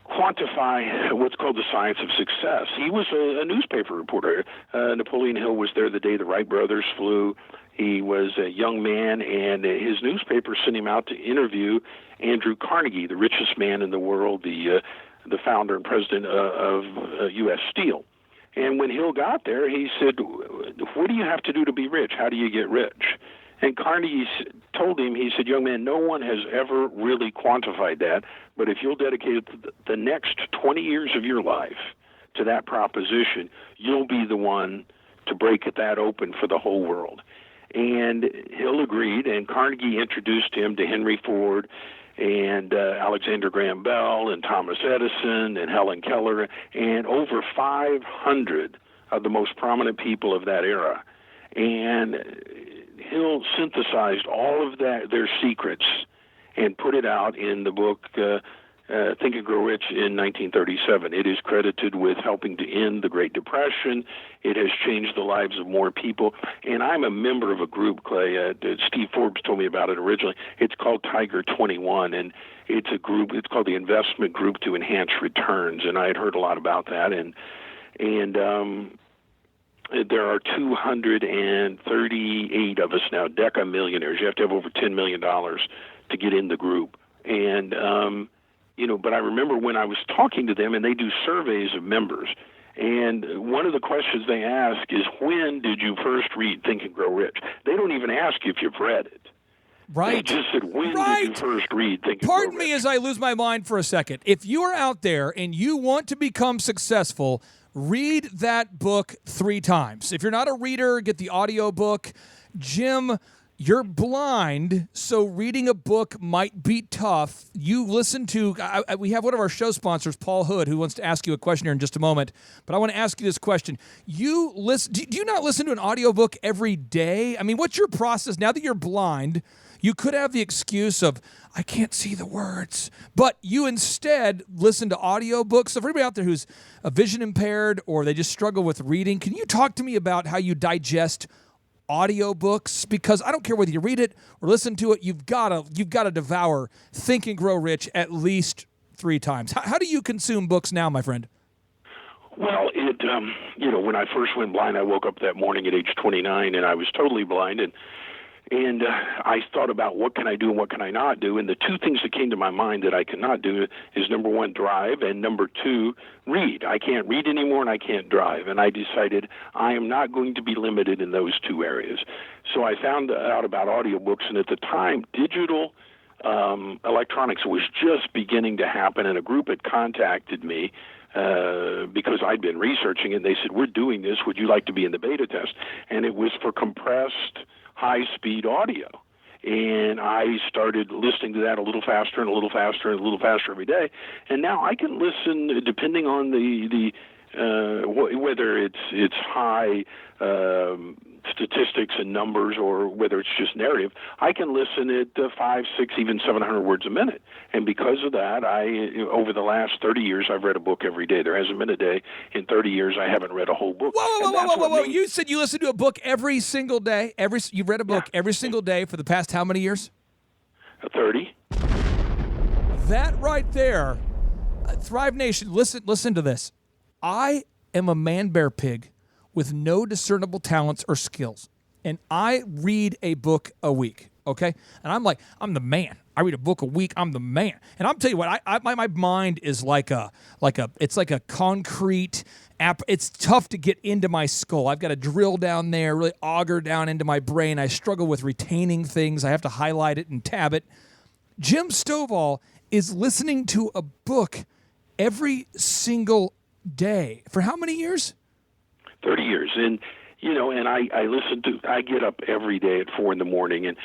[SPEAKER 4] quantify what's called the science of success. He was a newspaper reporter. Napoleon Hill was there the day the Wright brothers flew. He was a young man, and his newspaper sent him out to interview Andrew Carnegie, the richest man in the world, the founder and president of U.S. Steel. And when Hill got there, he said, what do you have to do to be rich? How do you get rich? And Carnegie told him, he said, young man, no one has ever really quantified that, but if you'll dedicate the next 20 years of your life to that proposition, you'll be the one to break that open for the whole world. And Hill agreed, and Carnegie introduced him to Henry Ford and Alexander Graham Bell and Thomas Edison and Helen Keller and over 500 of the most prominent people of that era. And Hill synthesized all of their secrets and put it out in the book Think and Grow Rich in 1937. It is credited with helping to end the Great Depression. It has changed the lives of more people. And I'm a member of a group, Clay. Steve Forbes told me about it originally. It's called Tiger 21, and it's a group. It's called the Investment Group to Enhance Returns, and I had heard a lot about that. And there are 238 of us now, Deca millionaires. You have to have over $10 million to get in the group. And but I remember when I was talking to them, and they do surveys of members, and one of the questions they ask is, when did you first read Think and Grow Rich? They don't even ask you if you've read it.
[SPEAKER 3] Right.
[SPEAKER 4] They just said, when did you first read Think and Grow Rich?
[SPEAKER 3] Pardon me as I lose my mind for a second. If you are out there and you want to become successful, read that book 3 times. If you're not a reader, get the audio book. Jim, you're blind, so reading a book might be tough. You listen to, we have one of our show sponsors, Paul Hood, who wants to ask you a question here in just a moment. But I want to ask you this question. Do you not listen to an audiobook every day? I mean, what's your process now that you're blind? You could have the excuse of, I can't see the words, but you instead listen to audiobooks. So for everybody out there who's a vision impaired or they just struggle with reading, can you talk to me about how you digest audiobooks? Because I don't care whether you read it or listen to it, you've got to devour Think and Grow Rich at least 3 times. How do you consume books now, my friend?
[SPEAKER 4] Well, when I first went blind, I woke up that morning at age 29, and I was totally blind, and I thought about what can I do and what can I not do, and the two things that came to my mind that I cannot do is, number one, drive, and number two, read. I can't read anymore, and I can't drive, and I decided I am not going to be limited in those two areas. So I found out about audiobooks, and at the time, digital electronics was just beginning to happen, and a group had contacted me because I'd been researching it, and they said, we're doing this, would you like to be in the beta test? And it was for compressed high-speed audio. And I started listening to that a little faster and a little faster and a little faster every day. And now I can listen, depending on whether it's high statistics and numbers or whether it's just narrative, I can listen at 5, 6, even 700 words a minute. And because of that, over the last 30 years, I've read a book every day. There hasn't been a day in 30 years I haven't read a whole book.
[SPEAKER 3] Whoa. You said you listen to a book every single day? You've read a book every single day for the past how many years?
[SPEAKER 4] 30.
[SPEAKER 3] That right there, Thrive Nation, listen to this. I am a man-bear pig with no discernible talents or skills, and I read a book a week, okay? And I'm like, I'm the man. I read a book a week. I'm the man. And I'll tell you what, my mind is like a concrete app. It's tough to get into my skull. I've got to drill down there, really auger down into my brain. I struggle with retaining things. I have to highlight it and tab it. Jim Stovall is listening to a book every single day. For how many years?
[SPEAKER 4] 30 years. And, I get up every day at 4 a.m, and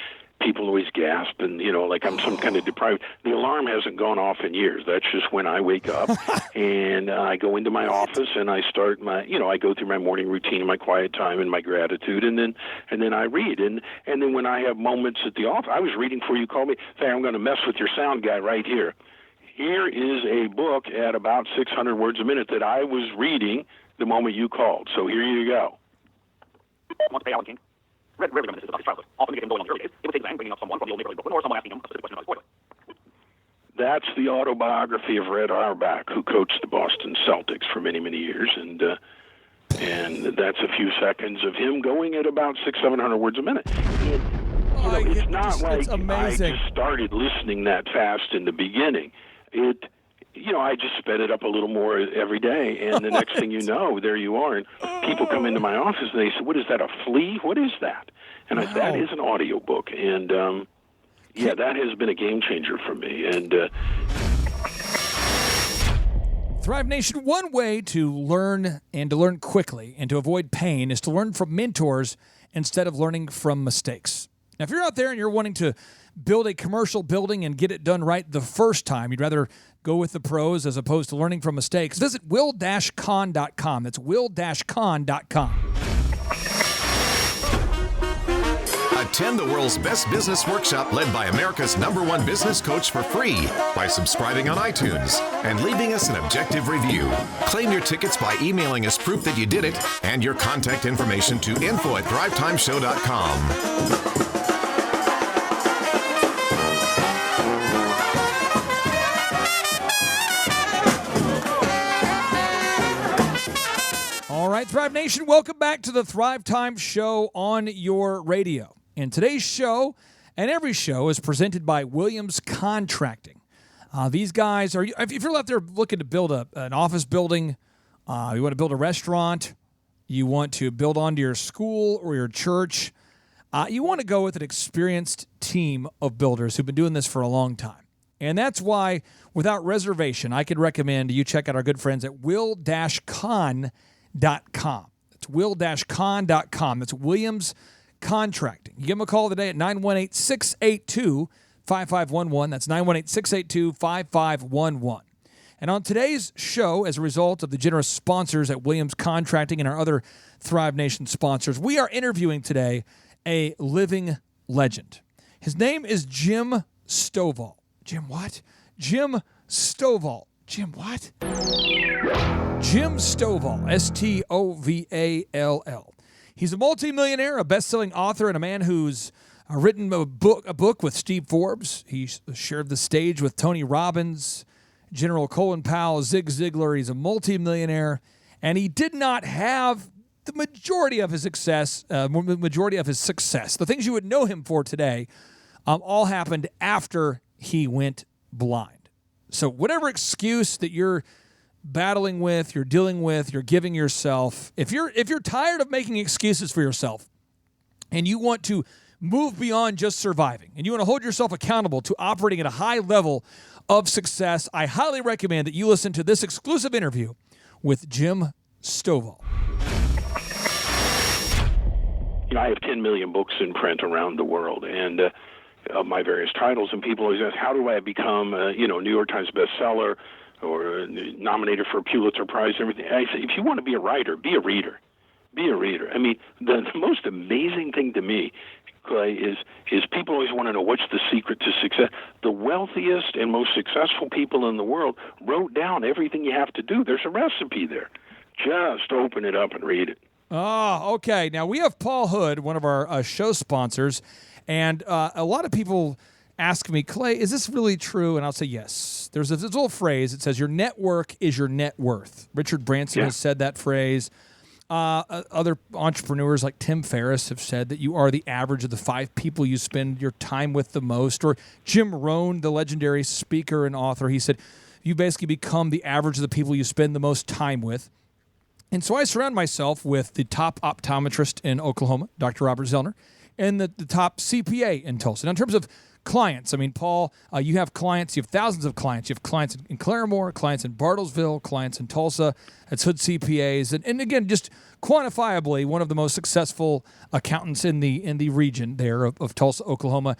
[SPEAKER 4] people always gasp and, like I'm some kind of deprived. The alarm hasn't gone off in years. That's just when I wake up and I go into my office and I start I go through my morning routine and my quiet time and my gratitude, and then I read. And then when I have moments at the office, I was reading before you called me, say, I'm going to mess with your sound guy right here. Here is a book at about 600 words a minute that I was reading the moment you called. So here you go.
[SPEAKER 5] Want to pay Alan King? Rarely reminisces about his childhood. Often we get him going on the early days. It would take Zhang bringing up someone from the old neighborhood Brooklyn or someone asking him a specific question about his boyhood.
[SPEAKER 4] That's the autobiography of Red Auerbach, who coached the Boston Celtics for many, many years, and that's a few seconds of him going at about 600-700 words a minute. It's not like I just started listening that fast in the beginning. I just sped it up a little more every day, and the next thing you know, there you are, and people come into my office and they say, what is that, a flea? What is that? And I said, that is an audio book, and that has been a game changer for me. And
[SPEAKER 3] Thrive Nation, one way to learn and to learn quickly and to avoid pain is to learn from mentors instead of learning from mistakes. Now, if you're out there and you're wanting to build a commercial building and get it done right the first time, you'd rather go with the pros as opposed to learning from mistakes, visit will-con.com. That's will-con.com.
[SPEAKER 1] Attend the world's best business workshop led by America's #1 business coach for free by subscribing on iTunes and leaving us an objective review. Claim your tickets by emailing us proof that you did it and your contact information to info@thrivetimeshow.com.
[SPEAKER 3] All right, Thrive Nation, welcome back to the Thrive Time Show on your radio. And today's show, and every show, is presented by Williams Contracting. These guys are, if you're out there looking to build an office building, you want to build a restaurant, you want to build onto your school or your church, you want to go with an experienced team of builders who've been doing this for a long time. And that's why, without reservation, I could recommend you check out our good friends at will-con.com. That's will-con.com. That's Williams Contracting. You give them a call today at 918-682-5511. That's 918-682-5511. And on today's show, as a result of the generous sponsors at Williams Contracting and our other Thrive Nation sponsors, we are interviewing today a living legend. His name is Jim Stovall. Jim what? Jim Stovall. Jim what? Jim Stovall, S-T-O-V-A-L-L. He's a multimillionaire, a best-selling author, and a man who's written a book with Steve Forbes. He shared the stage with Tony Robbins, General Colin Powell, Zig Ziglar. He's a multimillionaire, and he did not have the majority of his success. The things you would know him for today, all happened after he went blind. So whatever excuse that you're battling with, you're dealing with, you're giving yourself, if you're tired of making excuses for yourself and you want to move beyond just surviving and you want to hold yourself accountable to operating at a high level of success, I highly recommend that you listen to this exclusive interview with Jim Stovall.
[SPEAKER 4] I have 10 million books in print around the world, and of my various titles, and people always ask, how do I become New York Times bestseller or nominated for a Pulitzer Prize and everything? I say, if you want to be a writer, be a reader. Be a reader. I mean, the most amazing thing to me, Clay, is people always want to know what's the secret to success. The wealthiest and most successful people in the world wrote down everything you have to do. There's a recipe there. Just open it up and read it.
[SPEAKER 3] Oh, okay. Now, we have Paul Hood, one of our show sponsors, and a lot of people ask me, Clay, is this really true? And I'll say yes. There's this little phrase. It says, your network is your net worth. Richard Branson has said that phrase. Other entrepreneurs like Tim Ferriss have said that you are the average of the 5 people you spend your time with the most. Or Jim Rohn, the legendary speaker and author, he said, you basically become the average of the people you spend the most time with. And so I surround myself with the top optometrist in Oklahoma, Dr. Robert Zellner, and the top CPA in Tulsa. Now, in terms of clients, I mean, Paul, you have clients. You have thousands of clients. You have clients in Claremore, clients in Bartlesville, clients in Tulsa. That's Hood CPAs. And again, just quantifiably, one of the most successful accountants in the region there of Tulsa, Oklahoma.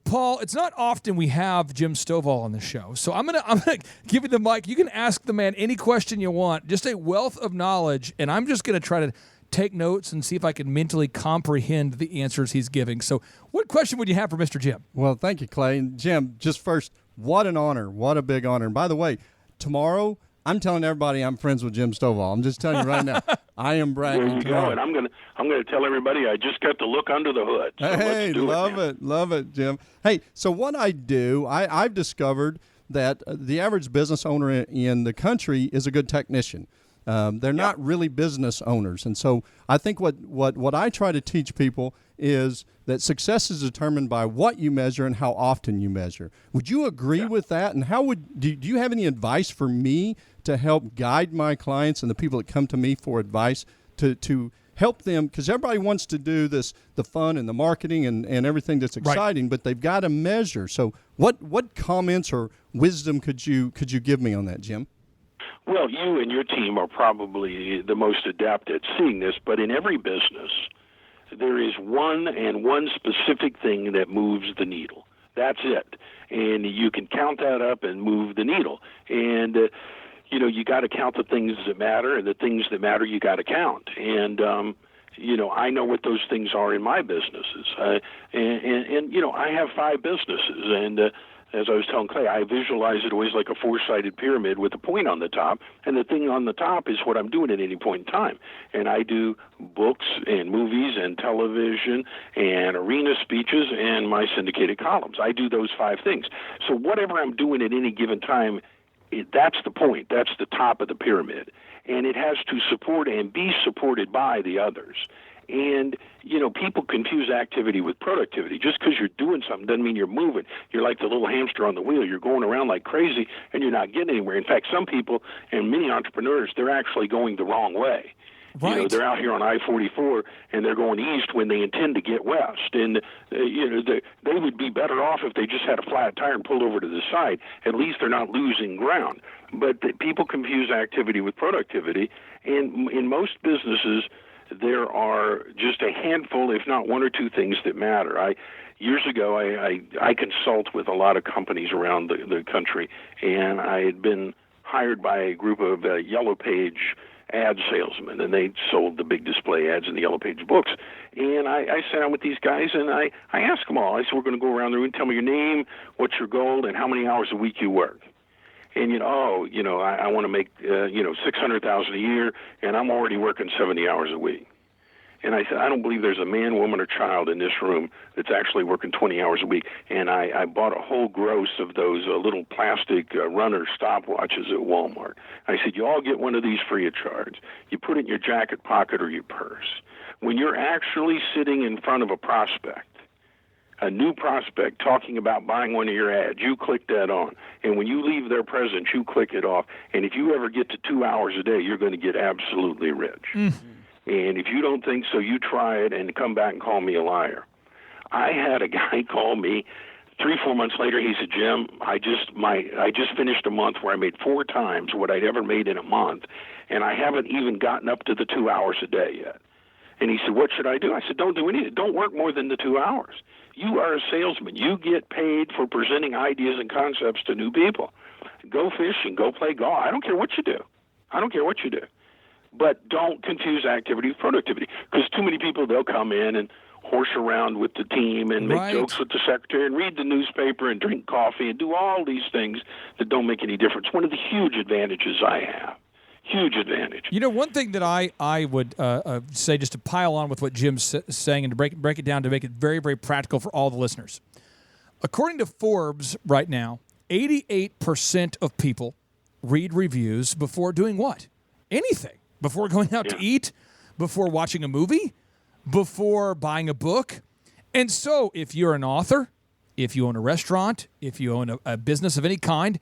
[SPEAKER 3] Paul, it's not often we have Jim Stovall on the show, so I'm gonna give you the mic. You can ask the man any question you want, just a wealth of knowledge, and I'm just gonna try to take notes and see if I can mentally comprehend the answers he's giving. So, what question would you have for Mr. Jim?
[SPEAKER 6] Well, thank you, Clay. And Jim, just first, what an honor, what a big honor. And by the way, tomorrow I'm telling everybody I'm friends with Jim Stovall. I'm just telling you right now, I am bragging.
[SPEAKER 4] There you go, and I'm gonna tell everybody I just got to look under the hood. So
[SPEAKER 6] hey, love it, Jim. Hey, so what I do, I've discovered that the average business owner in the country is a good technician. They're not really business owners, and so I think what I try to teach people is that success is determined by what you measure and how often you measure. Would you agree with that? And how do you have any advice for me to help guide my clients and the people that come to me for advice to help them? Because everybody wants to do this, the fun and the marketing and everything that's exciting, but they've got to measure. So what comments or wisdom could you give me on that, Jim?
[SPEAKER 4] Well, you and your team are probably the most adept at seeing this, but in every business, there is one specific thing that moves the needle. That's it. And you can count that up and move the needle. And, you got to count the things that matter, and the things that matter you got to count. And, I know what those things are in my businesses. And I have 5 businesses, and as I was telling Clay, I visualize it always like a 4-sided pyramid with a point on the top, and the thing on the top is what I'm doing at any point in time. And I do books and movies and television and arena speeches and my syndicated columns. I do those 5 things. So whatever I'm doing at any given time, that's the point. That's the top of the pyramid. And it has to support and be supported by the others. And, people confuse activity with productivity. Just because you're doing something doesn't mean you're moving. You're like the little hamster on the wheel. You're going around like crazy, and you're not getting anywhere. In fact, some people and many entrepreneurs, they're actually going the wrong way.
[SPEAKER 3] Right.
[SPEAKER 4] They're out here on I-44, and they're going east when they intend to get west. And, they would be better off if they just had a flat tire and pulled over to the side. At least they're not losing ground. But people confuse activity with productivity. And in most businesses, there are just a handful, if not 1 or 2 things that matter. Years ago, I consult with a lot of companies around the country, and I had been hired by a group of Yellow Page ad salesmen, and they sold the big display ads in the Yellow Page books. And I sat down with these guys, and I asked them all. I said, we're going to go around the room, tell me your name, what's your goal, and how many hours a week you work. And, I want to make, $600,000 a year, and I'm already working 70 hours a week. And I said, I don't believe there's a man, woman, or child in this room that's actually working 20 hours a week. And I bought a whole gross of those little plastic runner stopwatches at Walmart. I said, you all get one of these free of charge. You put it in your jacket pocket or your purse. When you're actually sitting in front of a prospect, a new prospect talking about buying one of your ads, you click that on. And when you leave their presence, you click it off. And if you ever get to 2 hours a day, you're going to get absolutely rich. And if you don't think so, you try it and come back and call me a liar. I had a guy call me 3-4 months later. He said, Jim, I just finished a month where I made 4 times what I'd ever made in a month, and I haven't even gotten up to the 2 hours a day yet. And he said, what should I do? I said, don't do anything. Don't work more than the 2 hours. You are a salesman. You get paid for presenting ideas and concepts to new people. Go fishing. Go play golf. I don't care what you do. But don't confuse activity with productivity, because too many people, they'll come in and horse around with the team and make jokes with the secretary and read the newspaper and drink coffee and do all these things that don't make any difference. One of the huge advantages I have. Huge advantage.
[SPEAKER 3] You know, one thing that I would say, just to pile on with what Jim's saying and to break it down to make it very, very practical for all the listeners. According to Forbes right now, 88% of people read reviews before doing what? Anything. Before going out to eat, before watching a movie, before buying a book. And so if you're an author, if you own a restaurant, if you own a business of any kind,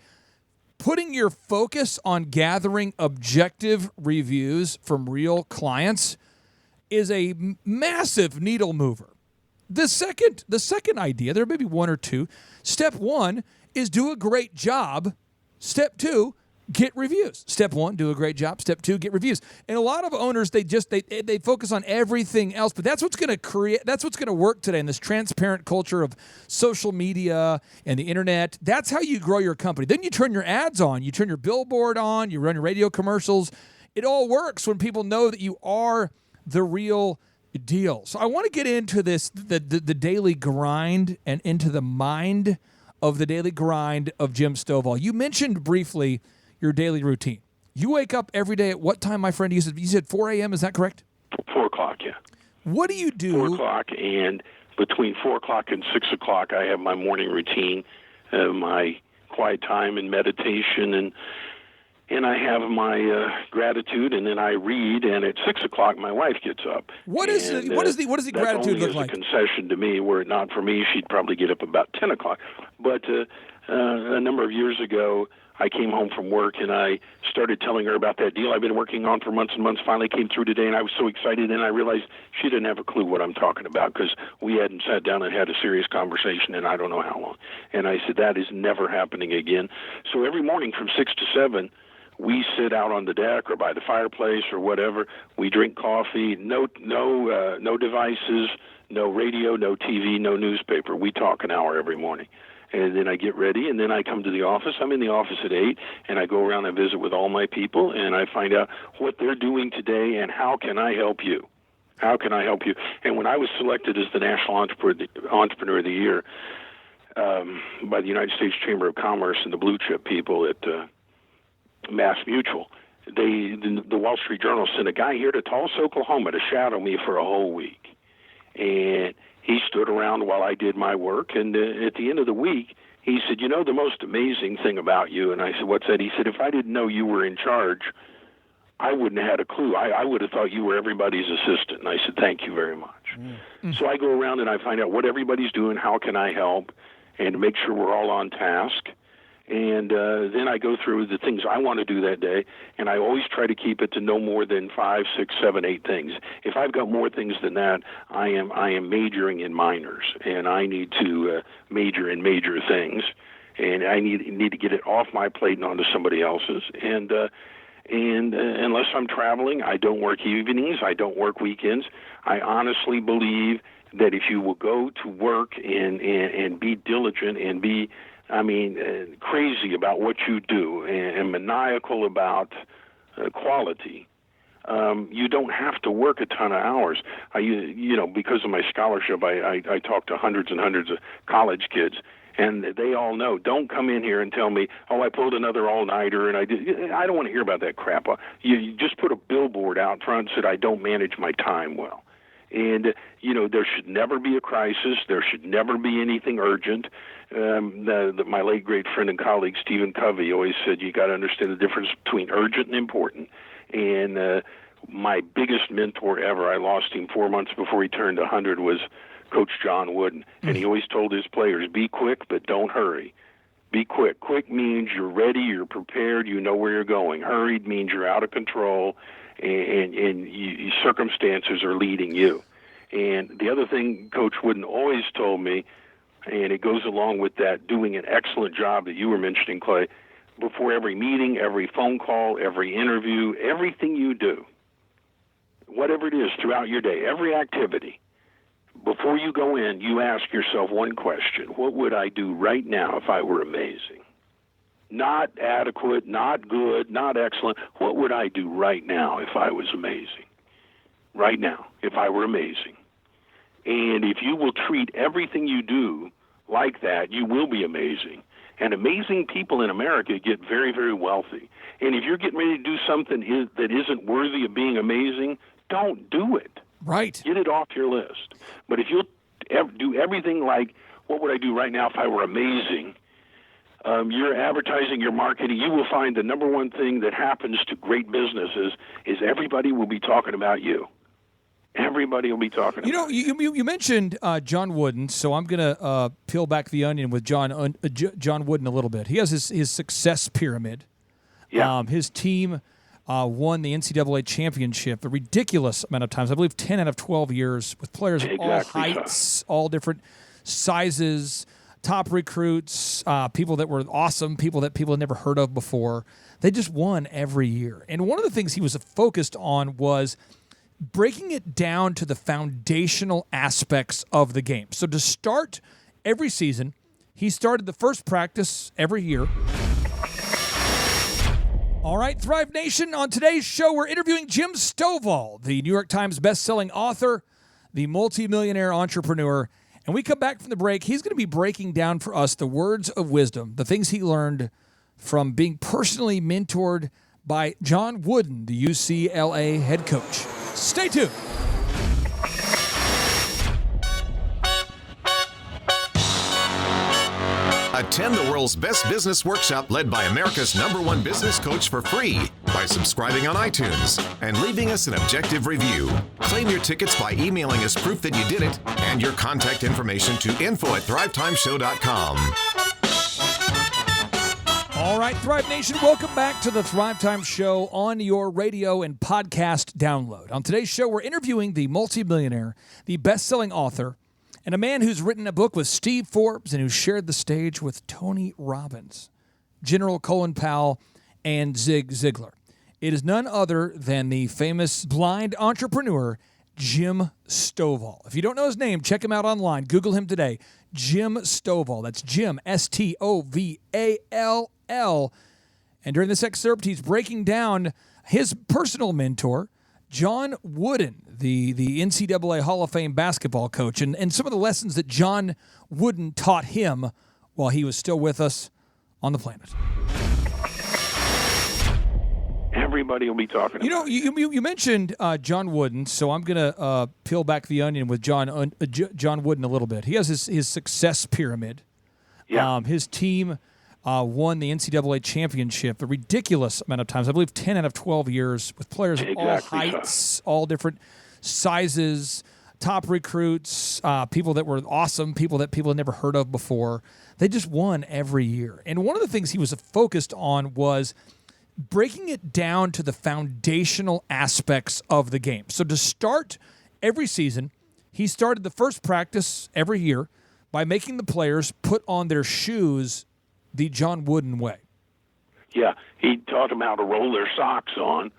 [SPEAKER 3] putting your focus on gathering objective reviews from real clients is a massive needle mover. The second idea, there may be one or two. Step 1 is do a great job. Step 2, get reviews. Step 1, do a great job. Step 2, get reviews. And a lot of owners, they focus on everything else, but that's what's going to work today in this transparent culture of social media and the internet. That's how you grow your company. Then you turn your ads on, you turn your billboard on, you run your radio commercials. It all works when people know that you are the real deal. So I want to get into this, the daily grind, and into the mind of the daily grind of Jim Stovall. You mentioned briefly your daily routine. You wake up every day at what time, my friend? You said 4 a.m., is that correct?
[SPEAKER 4] 4 o'clock, yeah.
[SPEAKER 3] What do you do?
[SPEAKER 4] 4 o'clock, and between 4 o'clock and 6 o'clock, I have my morning routine, my quiet time and meditation, and I have my gratitude, and then I read, and at 6 o'clock, my wife gets up.
[SPEAKER 3] What does the gratitude look like?
[SPEAKER 4] That's only as a concession to me. Were it not for me, she'd probably get up about 10 o'clock. But a number of years ago, I came home from work, and I started telling her about that deal I've been working on for months and months. Finally came through today, and I was so excited, and I realized she didn't have a clue what I'm talking about, because we hadn't sat down and had a serious conversation in I don't know how long. And I said, that is never happening again. So every morning from 6 to 7, we sit out on the deck or by the fireplace or whatever. We drink coffee, no devices, no radio, no TV, no newspaper. We talk an hour every morning. And then I get ready, and then I come to the office. I'm in the office at 8, and I go around and visit with all my people, and I find out what they're doing today and how can I help you. How can I help you? And when I was selected as the National Entrepreneur of the Year by the United States Chamber of Commerce and the Blue Chip people at Mass Mutual, the Wall Street Journal sent a guy here to Tulsa, Oklahoma to shadow me for a whole week. And he stood around while I did my work, and at the end of the week, he said, you know the most amazing thing about you? And I said, what's that? He said, if I didn't know you were in charge, I wouldn't have had a clue. I would have thought you were everybody's assistant. And I said, thank you very much. Mm. So I go around and I find out what everybody's doing, how can I help, and make sure we're all on task. And then I go through the things I want to do that day, and I always try to keep it to no more than 5, 6, 7, 8 things. If I've got more things than that, I am majoring in minors, and I need to major in major things, and I need to get it off my plate and onto somebody else's. And unless I'm traveling, I don't work evenings, I don't work weekends. I honestly believe that if you will go to work and be diligent and be crazy about what you do and maniacal about quality, you don't have to work a ton of hours. Because of my scholarship, I talk to hundreds and hundreds of college kids, and they all know, don't come in here and tell me, I pulled another all-nighter, and I don't want to hear about that crap. You just put a billboard out front and said, I don't manage my time well. And, there should never be a crisis. There should never be anything urgent. My late great friend and colleague, Stephen Covey, always said you got to understand the difference between urgent and important. And my biggest mentor ever, I lost him 4 months before he turned 100, was Coach John Wooden. And he always told his players, be quick, but don't hurry. Be quick. Quick means you're ready, you're prepared, you know where you're going. Hurried means you're out of control, and circumstances are leading you. And the other thing Coach Wooden always told me, and it goes along with that, doing an excellent job that you were mentioning, Clay, before every meeting, every phone call, every interview, everything you do, whatever it is throughout your day, every activity, before you go in, you ask yourself one question: what would I do right now if I were amazing? Not adequate, not good, not excellent. What would I do right now if I was amazing? Right now, if I were amazing. And if you will treat everything you do like that, you will be amazing. And amazing people in America get very, very wealthy. And if you're getting ready to do something that isn't worthy of being amazing, don't do it.
[SPEAKER 3] Right.
[SPEAKER 4] Get it off your list. But if you'll do everything like, what would I do right now if I were amazing? Your advertising, your marketing, you will find the number one thing that happens to great businesses is everybody will be talking about you. Everybody will be talking about you.
[SPEAKER 3] You mentioned John Wooden, so I'm going to peel back the onion with John Wooden a little bit. He has his success pyramid.
[SPEAKER 4] Yeah.
[SPEAKER 3] His team won the NCAA championship a ridiculous amount of times. I believe 10 out of 12 years, with players of all heights, all different sizes, top recruits, people that were awesome, people that people had never heard of before. They just won every year. And one of the things he was focused on was breaking it down to the foundational aspects of the game. So to start every season, he started the first practice every year. All right, Thrive Nation, on today's show, we're interviewing Jim Stovall, the New York Times bestselling author, the multimillionaire entrepreneur. And we come back from the break, he's going to be breaking down for us the words of wisdom, the things he learned from being personally mentored by John Wooden, the UCLA head coach. Stay tuned.
[SPEAKER 1] Attend the world's best business workshop led by America's #1 business coach for free by subscribing on iTunes and leaving us an objective review. Claim your tickets by emailing us proof that you did it and your contact information to info@thrivetimeshow.com.
[SPEAKER 3] All right, Thrive Nation, welcome back to the Thrivetime Show on your radio and podcast download. On today's show, we're interviewing the multimillionaire, the best-selling author, and a man who's written a book with Steve Forbes and who shared the stage with Tony Robbins, General Colin Powell, and Zig Ziglar. It is none other than the famous blind entrepreneur, Jim Stovall. If you don't know his name, check him out online. Google him today. Jim Stovall. That's Jim, Stovall. And during this excerpt, he's breaking down his personal mentor, John Wooden, the NCAA Hall of Fame basketball coach, and some of the lessons that John Wooden taught him while he was still with us on the planet.
[SPEAKER 4] Everybody will be talking about
[SPEAKER 3] you mentioned John Wooden, so I'm going to peel back the onion with John Wooden a little bit. He has his success pyramid.
[SPEAKER 4] Yeah.
[SPEAKER 3] His team won the NCAA championship a ridiculous amount of times. I believe 10 out of 12 years, with players of all heights, all different sizes, top recruits, people that were awesome, people that people had never heard of before. They just won every year. And one of the things he was focused on was breaking it down to the foundational aspects of the game. So to start every season, he started the first practice every year by making the players put on their shoes the John Wooden way.
[SPEAKER 4] Yeah, he taught them how to roll their socks on,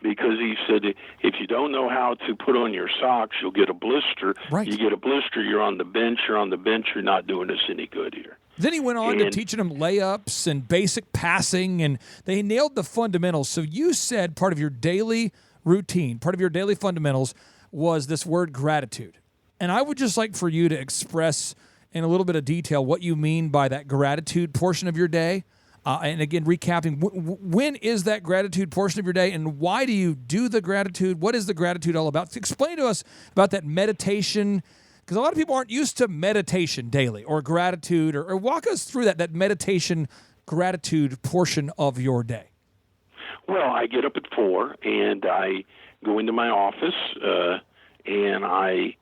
[SPEAKER 4] because he said if you don't know how to put on your socks, you'll get a blister.
[SPEAKER 3] Right.
[SPEAKER 4] You get a blister, you're on the bench. You're on the bench, you're not doing us any good here.
[SPEAKER 3] Then he went on to teaching them layups and basic passing, and they nailed the fundamentals. So you said part of your daily routine, part of your daily fundamentals was this word gratitude. And I would just like for you to express in a little bit of detail what you mean by that gratitude portion of your day. And again, recapping, when is that gratitude portion of your day, and why do you do the gratitude? What is the gratitude all about? Explain to us about that meditation, because a lot of people aren't used to meditation daily or gratitude, or walk us through that meditation, gratitude portion of your day.
[SPEAKER 4] Well, I get up at 4 and I go into my office and I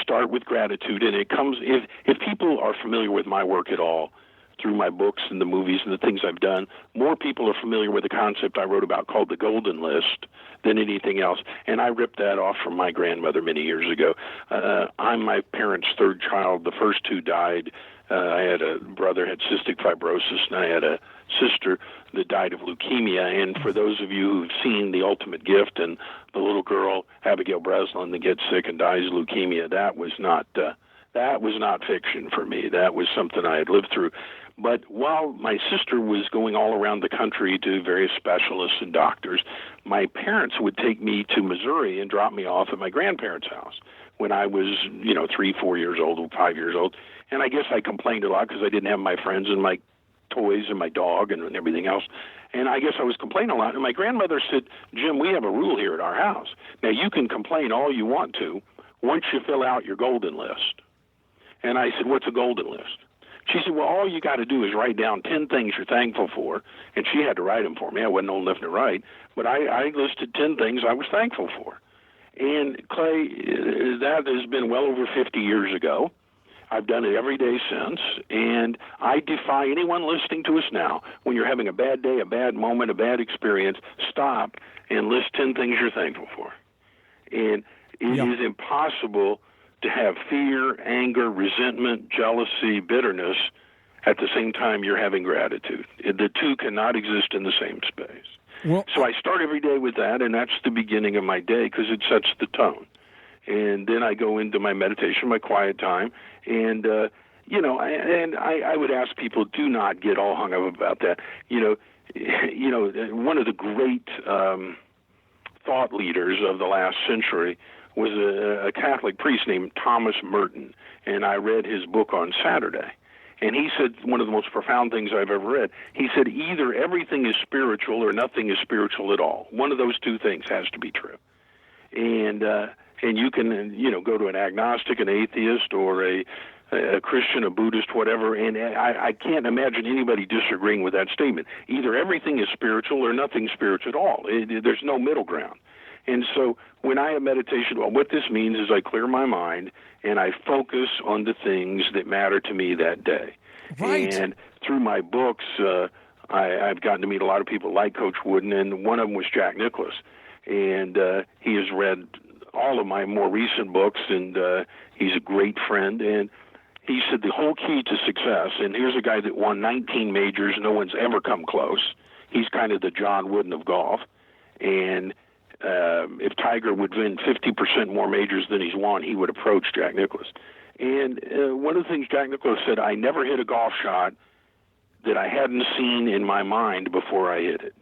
[SPEAKER 4] start with gratitude. And it comes, if people are familiar with my work at all, through my books and the movies and the things I've done, more people are familiar with the concept I wrote about called the Golden List than anything else. And I ripped that off from my grandmother many years ago. I'm my parents' third child. The first two died. I had a brother who had cystic fibrosis, and I had a sister that died of leukemia. And for those of you who've seen The Ultimate Gift and the little girl, Abigail Breslin, that gets sick and dies of leukemia, that was not fiction for me. That was something I had lived through. But while my sister was going all around the country to various specialists and doctors, my parents would take me to Missouri and drop me off at my grandparents' house when I was, 3, 4 years old, or 5 years old. And I guess I complained a lot because I didn't have my friends and my toys and my dog and everything else. And I guess I was complaining a lot. And my grandmother said, Jim, we have a rule here at our house. Now, you can complain all you want to once you fill out your golden list. And I said, what's a golden list? She said, well, all you got to do is write down 10 things you're thankful for. And she had to write them for me. I wasn't old enough to write. But I listed 10 things I was thankful for. And, Clay, that has been well over 50 years ago. I've done it every day since. And I defy anyone listening to us now, when you're having a bad day, a bad moment, a bad experience, stop and list 10 things you're thankful for. And it is impossible to have fear, anger, resentment, jealousy, bitterness at the same time you're having gratitude. The two cannot exist in the same space.
[SPEAKER 3] Well,
[SPEAKER 4] so I start every day with that, and that's the beginning of my day because it sets the tone. And then I go into my meditation, my quiet time, and I would ask people, do not get all hung up about that. One of the great thought leaders of the last century was a Catholic priest named Thomas Merton, and I read his book on Saturday. And he said one of the most profound things I've ever read. He said either everything is spiritual or nothing is spiritual at all. One of those two things has to be true. And you can go to an agnostic, an atheist, or a Christian, a Buddhist, whatever, and I can't imagine anybody disagreeing with that statement. Either everything is spiritual or nothing spiritual at all. There's no middle ground. And so when I have meditation, what this means is I clear my mind and I focus on the things that matter to me that day.
[SPEAKER 3] Right.
[SPEAKER 4] And through my books, I've gotten to meet a lot of people like Coach Wooden, and one of them was Jack Nicklaus. And he has read all of my more recent books, and he's a great friend. And he said the whole key to success, and here's a guy that won 19 majors, no one's ever come close. He's kind of the John Wooden of golf. And if Tiger would win 50% more majors than he's won, he would approach Jack Nicklaus. And one of the things Jack Nicklaus said, I never hit a golf shot that I hadn't seen in my mind before I hit it.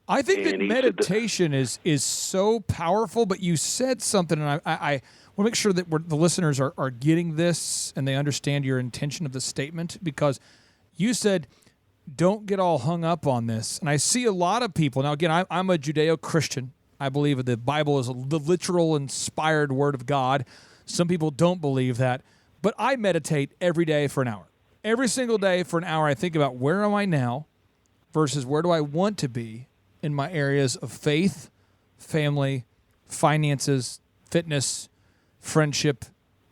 [SPEAKER 3] I think that meditation is so powerful, but you said something, and I want to make sure that the listeners are getting this and they understand your intention of the statement, because you said, don't get all hung up on this. And I see a lot of people. Now, again, I'm a Judeo-Christian. I believe the Bible is the literal, inspired word of God. Some people don't believe that. But I meditate every day for an hour. Every single day for an hour, I think about where am I now versus where do I want to be in my areas of faith, family, finances, fitness, friendship,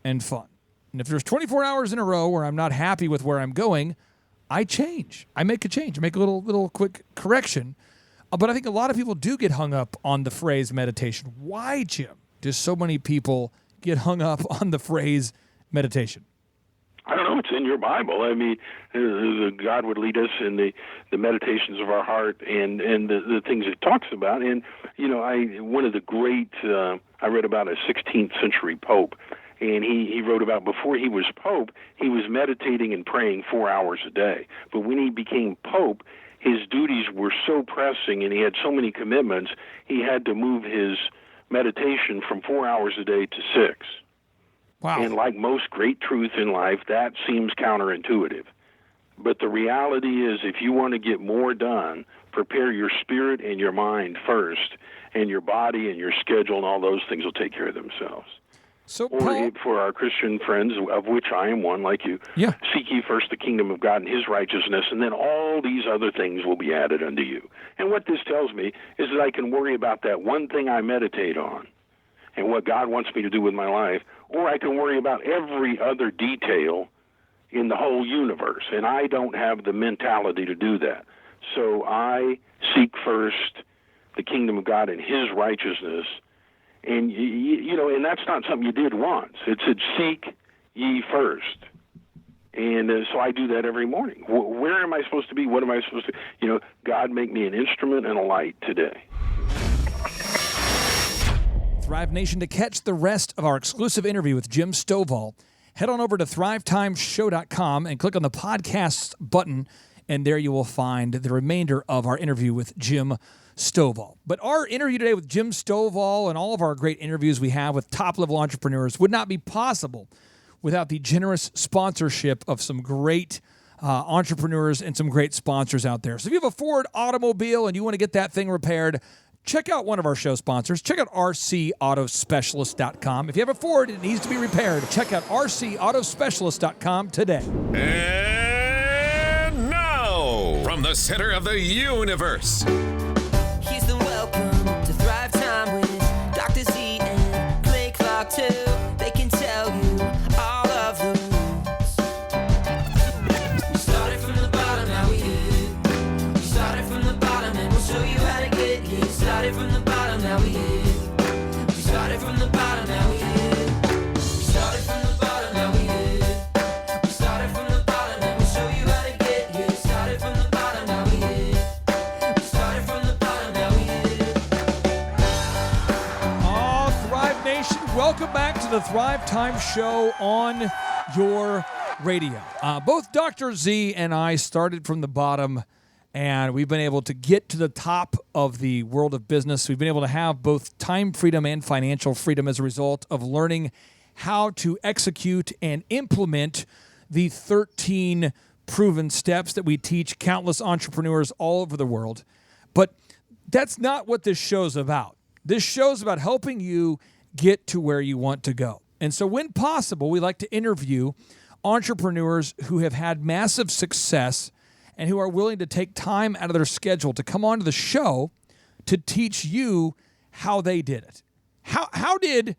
[SPEAKER 3] and fun. And if there's 24 hours in a row where I'm not happy with where I'm going, I change. I make a change. I make a little quick correction. But I think a lot of people do get hung up on the phrase meditation. Why, Jim, do so many people get hung up on the phrase meditation?
[SPEAKER 4] I don't know. It's in your Bible. I mean, God would lead us in the meditations of our heart and the things it talks about. And, one of the great, I read about a 16th century Pope, and he wrote about before he was Pope, he was meditating and praying 4 hours a day. But when he became Pope, his duties were so pressing and he had so many commitments, he had to move his meditation from 4 hours a day to 6.
[SPEAKER 3] Wow.
[SPEAKER 4] And like most great truth in life, that seems counterintuitive. But the reality is, if you want to get more done, prepare your spirit and your mind first, and your body and your schedule and all those things will take care of themselves.
[SPEAKER 3] So,
[SPEAKER 4] Or
[SPEAKER 3] Paul,
[SPEAKER 4] for our Christian friends, of which I am one, like you, seek ye first the kingdom of God and his righteousness, and then all these other things will be added unto you. And what this tells me is that I can worry about that one thing I meditate on and what God wants me to do with my life, or I can worry about every other detail in the whole universe, and I don't have the mentality to do that. So I seek first the kingdom of God and his righteousness. And, and that's not something you did once. It said, seek ye first. And so I do that every morning. Where am I supposed to be? What am I supposed to, God, make me an instrument and a light today.
[SPEAKER 3] Thrive Nation, to catch the rest of our exclusive interview with Jim Stovall, head on over to thrivetimeshow.com and click on the podcasts button, and there you will find the remainder of our interview with Jim Stovall. But our interview today with Jim Stovall and all of our great interviews we have with top-level entrepreneurs would not be possible without the generous sponsorship of some great entrepreneurs and some great sponsors out there. So if you have a Ford automobile and you want to get that thing repaired, check out one of our show sponsors. Check out rcautospecialist.com. If you have a Ford and it needs to be repaired, check out rcautospecialist.com today.
[SPEAKER 1] And now, from the center of the universe,
[SPEAKER 2] Houston, welcome to Thrive Time with Dr. Z and Play Clock 2. They can tell you all of the rules. We started from the bottom, now we hit. We started from the bottom and we'll show you how to get here. We started from the bottom, now we hit. We started from the bottom, now we hit. We started from the bottom, now we hit. We started from the bottom and we'll show you how to get here. We started from the bottom, now we hit. We started from the bottom, now we hit.
[SPEAKER 3] Oh, Thrive Nation, welcome back to the Thrive Time Show on your radio. Both Dr. Z and I started from the bottom, and we've been able to get to the top of the world of business. We've been able to have both time freedom and financial freedom as a result of learning how to execute and implement the 13 proven steps that we teach countless entrepreneurs all over the world. But that's not what this show's about. This show's about helping you get to where you want to go. And so when possible, we like to interview entrepreneurs who have had massive success and who are willing to take time out of their schedule to come onto the show to teach you how they did it. How did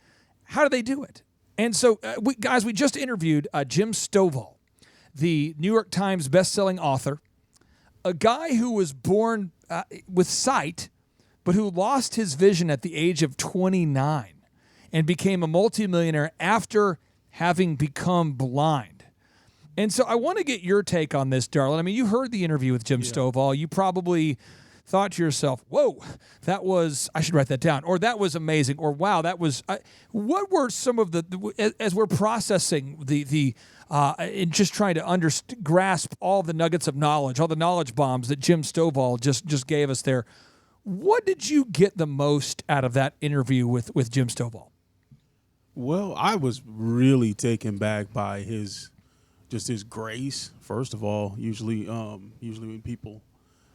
[SPEAKER 3] they do it? And so, we just interviewed Jim Stovall, the New York Times bestselling author, a guy who was born with sight, but who lost his vision at the age of 29 and became a multimillionaire after having become blind. And so I want to get your take on this, Darlin. I mean, you heard the interview with Jim Stovall. You probably thought to yourself, whoa, I should write that down, or that was amazing, or wow, that was, what were some of as we're processing and just trying to grasp all the nuggets of knowledge, all the knowledge bombs that Jim Stovall just gave us there, what did you get the most out of that interview with Jim Stovall?
[SPEAKER 7] Well, I was really taken back by his grace. First of all, usually when people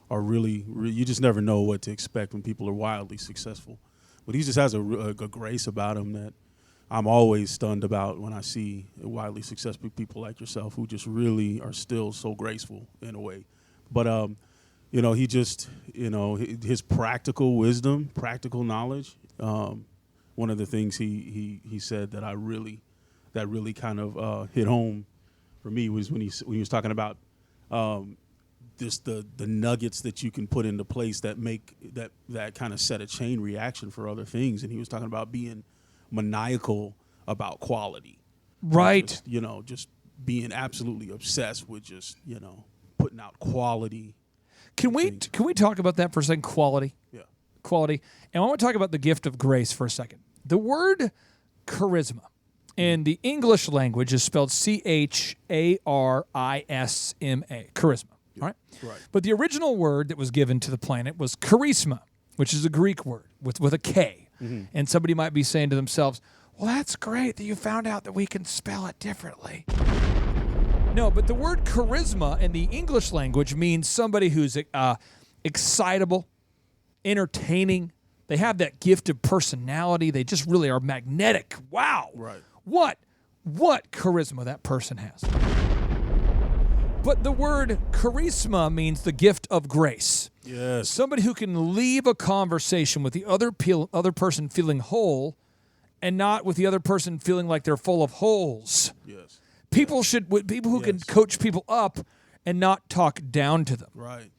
[SPEAKER 7] are really, you just never know what to expect when people are wildly successful. But he just has a grace about him that I'm always stunned about when I see wildly successful people like yourself who just really are still so graceful in a way. But he just, his practical wisdom, practical knowledge. One of the things he said that really kind of hit home for me was when he was talking about just the nuggets that you can put into place that make that kind of set a chain reaction for other things. And he was talking about being maniacal about quality,
[SPEAKER 3] right?
[SPEAKER 7] Just being absolutely obsessed with just putting out quality.
[SPEAKER 3] Can we talk about that for a second? Quality.
[SPEAKER 7] Yeah.
[SPEAKER 3] Quality. And I want to talk about the gift of grace for a second. The word charisma in the English language is spelled charisma. Charisma. All right?
[SPEAKER 7] Right.
[SPEAKER 3] But the original word that was given to the planet was charisma, which is a Greek word with a K. Mm-hmm. And somebody might be saying to themselves, well, that's great that you found out that we can spell it differently. No, but the word charisma in the English language means somebody who's excitable, entertaining. They have that gift of personality. They just really are magnetic. Wow.
[SPEAKER 7] Right.
[SPEAKER 3] What charisma that person has. But the word charisma means the gift of grace.
[SPEAKER 7] Yes.
[SPEAKER 3] Somebody who can leave a conversation with the other person feeling whole and not with the other person feeling like they're full of holes.
[SPEAKER 7] Yes.
[SPEAKER 3] People who can coach people up and not talk down to them.
[SPEAKER 7] Right.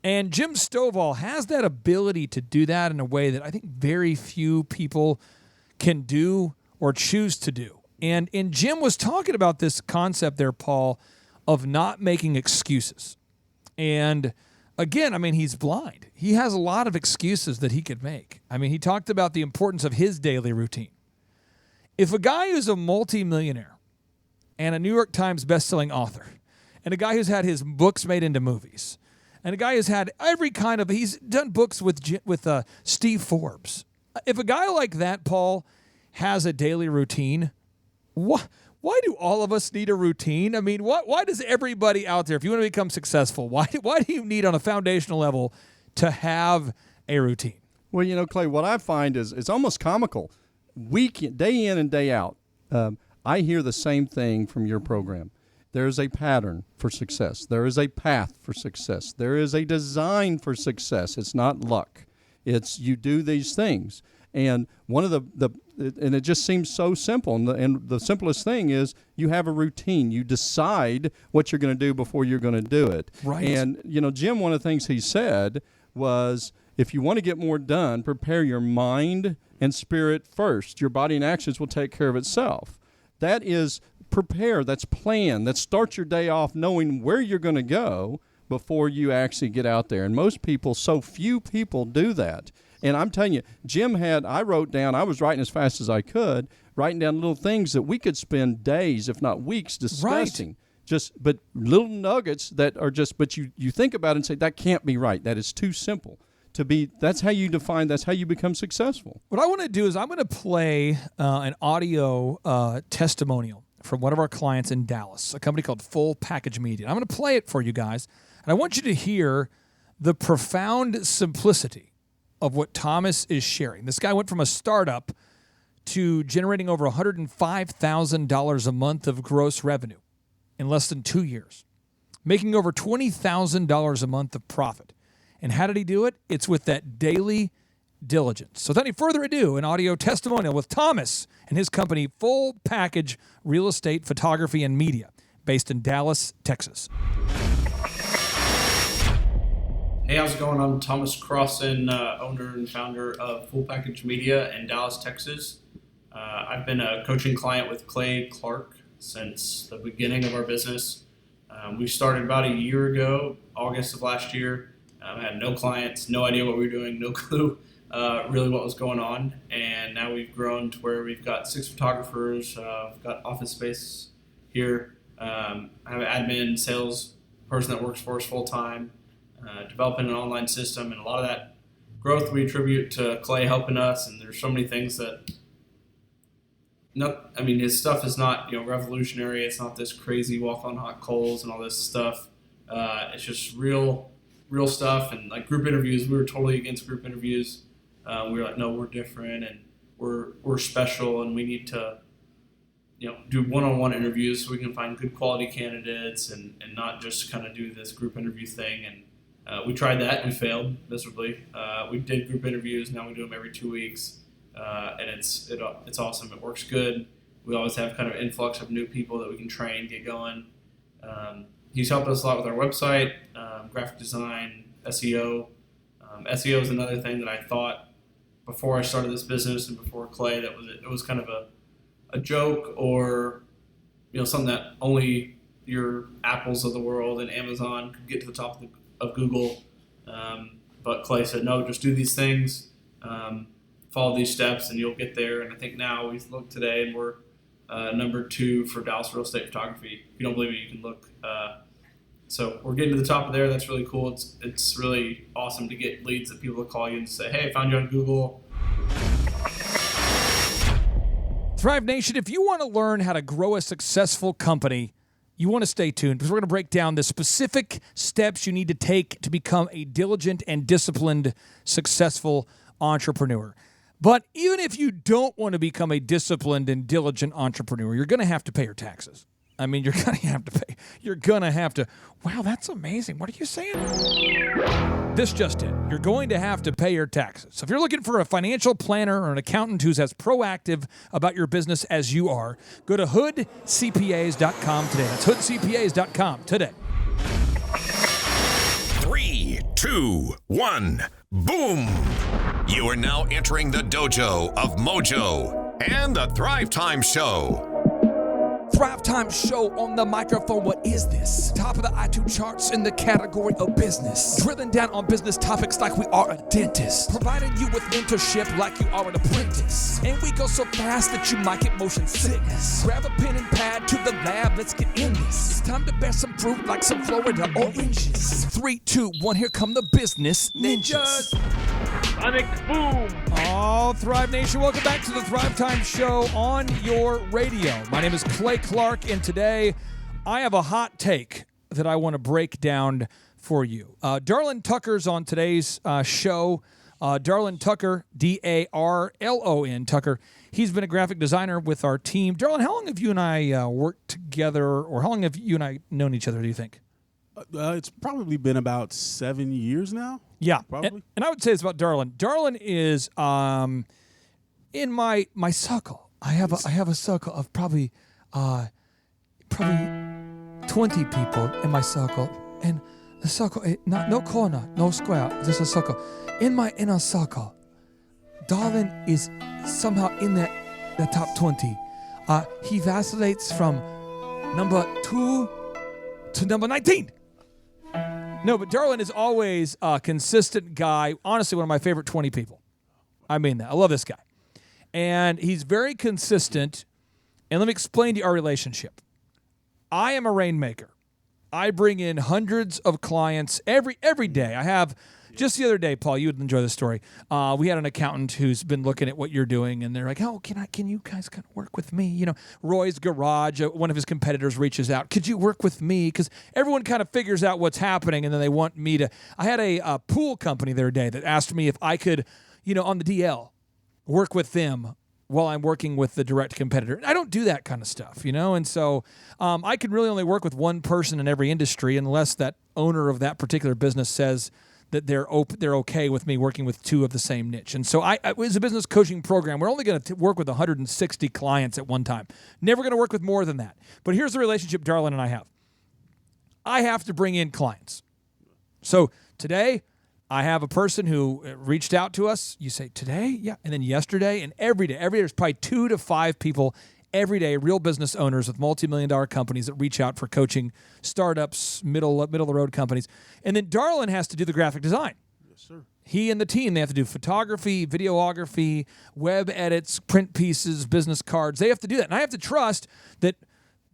[SPEAKER 3] And Jim Stovall has that ability to do that in a way that I think very few people can do or choose to do. And Jim was talking about this concept there, Paul, of not making excuses. And again, I mean, he's blind. He has a lot of excuses that he could make. I mean, he talked about the importance of his daily routine. If a guy who's a multimillionaire and a New York Times bestselling author, and a guy who's had his books made into movies, and a guy who's had every kind of, he's done books with Steve Forbes. If a guy like that, Paul, has a daily routine, why do all of us need a routine? I mean, why does everybody out there, if you want to become successful, why do you need on a foundational level to have a routine?
[SPEAKER 6] Well, you know, Clay, what I find is it's almost comical. Day in and day out, I hear the same thing from your program. There is a pattern for success. There is a path for success. There is a design for success. It's not luck. It's you do these things. And one of and it just seems so simple. And the simplest thing is you have a routine. You decide what you're going to do before you're going to do it.
[SPEAKER 3] Right.
[SPEAKER 6] And, you know, Jim, one of the things he said was, if you want to get more done, prepare your mind and spirit first. Your body and actions will take care of itself. That is prepare. That's plan. That start your day off knowing where you're going to go before you actually get out there. And most people, so few people do that. And I'm telling you, I was writing as fast as I could, writing down little things that we could spend days, if not weeks, discussing.
[SPEAKER 3] Right.
[SPEAKER 6] But little nuggets that are but you think about it and say, that can't be right. That is too simple. That's how you become successful.
[SPEAKER 3] What I want to do is I'm going to play an audio testimonial from one of our clients in Dallas, a company called Full Package Media. I'm going to play it for you guys, and I want you to hear the profound simplicity of what Thomas is sharing. This guy went from a startup to generating over $105,000 a month of gross revenue in less than 2 years, making over $20,000 a month of profit. And how did he do it? It's with that daily diligence. So without any further ado, an audio testimonial with Thomas and his company, Full Package Real Estate, Photography, and Media, based in Dallas, Texas.
[SPEAKER 8] Hey, how's it going? I'm Thomas Crossan, owner and founder of Full Package Media in Dallas, Texas. I've been a coaching client with Clay Clark since the beginning of our business. We started about a year ago, August of last year. I had no clients, no idea what we were doing, no clue really what was going on. And now we've grown to where we've got 6 photographers, we've got office space here. I have an admin, sales person that works for us full time, developing an online system. And a lot of that growth we attribute to Clay helping us. And there's so many things that, his stuff is not, revolutionary. It's not this crazy walk on hot coals and all this stuff. It's just real stuff. And like group interviews, we were totally against group interviews. We were like, no, we're different and we're special, and we need to, do one-on-one interviews so we can find good quality candidates and not just kind of do this group interview thing. And we tried that and we failed miserably. We did group interviews. Now we do them every 2 weeks. And it's awesome. It works good. We always have kind of influx of new people that we can train, get going. He's helped us a lot with our website, graphic design, SEO. SEO is another thing that I thought before I started this business and before Clay it was kind of a joke, or something that only your Apples of the world and Amazon could get to the top of Google. But Clay said, no, just do these things, follow these steps, and you'll get there. And I think now we look today and we're number 2 for Dallas real estate photography. If you don't believe me, you can look. So we're getting to the top of there. That's really cool. It's really awesome to get leads that people will call you and say, hey, I found you on Google.
[SPEAKER 3] Thrive Nation, if you want to learn how to grow a successful company, you want to stay tuned because we're going to break down the specific steps you need to take to become a diligent and disciplined, successful entrepreneur. But even if you don't want to become a disciplined and diligent entrepreneur, you're going to have to pay your taxes. I mean, you're going to have to pay. You're going to have to. Wow, that's amazing. What are you saying? This just in. You're going to have to pay your taxes. So if you're looking for a financial planner or an accountant who's as proactive about your business as you are, go to hoodcpas.com today. That's hoodcpas.com today.
[SPEAKER 1] 3, 2, 1, boom! You are now entering the dojo of Mojo and the Thrivetime Show.
[SPEAKER 3] Thrivetime Show on the microphone. What is this? Top of the iTunes charts in the category of business. Drilling down on business topics like we are a dentist. Providing you with mentorship like you are an apprentice. And we go so fast that you might get motion sickness. Grab a pen and pad to the lab. Let's get in this. It's time to bear some fruit like some Florida oranges. 3, 2, 1. Here come the business ninjas.
[SPEAKER 9] Sonic boom!
[SPEAKER 3] Oh, Thrive Nation, welcome back to the Thrivetime Show on your radio. My name is Clay Clark, and today I have a hot take that I want to break down for you. Darlon Tucker's on today's show. Darlon Tucker, D-A-R-L-O-N, Tucker. He's been a graphic designer with our team. Darlon, how long have you and I worked together, or how long have you and I known each other, do you think?
[SPEAKER 7] It's probably been about 7 years now.
[SPEAKER 3] Yeah,
[SPEAKER 7] probably.
[SPEAKER 3] And I would say it's about Darlon. Darlon is in my circle. I have a circle of probably 20 people in my circle, and the circle no corner, no square, just a circle. In my inner circle, Darlon is somehow in the top 20. He vacillates from number 2 to number 19. No, but Darlon is always a consistent guy. Honestly, one of my favorite 20 people. I mean that. I love this guy. And he's very consistent. And let me explain to you our relationship. I am a rainmaker. I bring in hundreds of clients every day. I have, just the other day, Paul, you would enjoy this story. We had an accountant who's been looking at what you're doing, and they're like, "Oh, can you guys kind of work with me?" You know, Roy's Garage, one of his competitors, reaches out. "Could you work with me?" Because everyone kind of figures out what's happening, and then they want me to. I had a pool company the other day that asked me if I could, on the DL, work with them while I'm working with the direct competitor. I don't do that kind of stuff, and so I can really only work with one person in every industry unless that owner of that particular business says that they're okay with me working with two of the same niche. And so it was a business coaching program. We're only going to work with 160 clients at one time. Never going to work with more than that. But here's the relationship Darlon and I have. I have to bring in clients. So today, I have a person who reached out to us. You say, today? Yeah. And then yesterday and every day. Every day there's probably 2 to 5 people every day, real business owners with multi-million-dollar companies that reach out for coaching startups, middle-of-the-road companies. And then Darlon has to do the graphic design.
[SPEAKER 7] Yes, sir.
[SPEAKER 3] He and the team, they have to do photography, videography, web edits, print pieces, business cards. They have to do that. And I have to trust that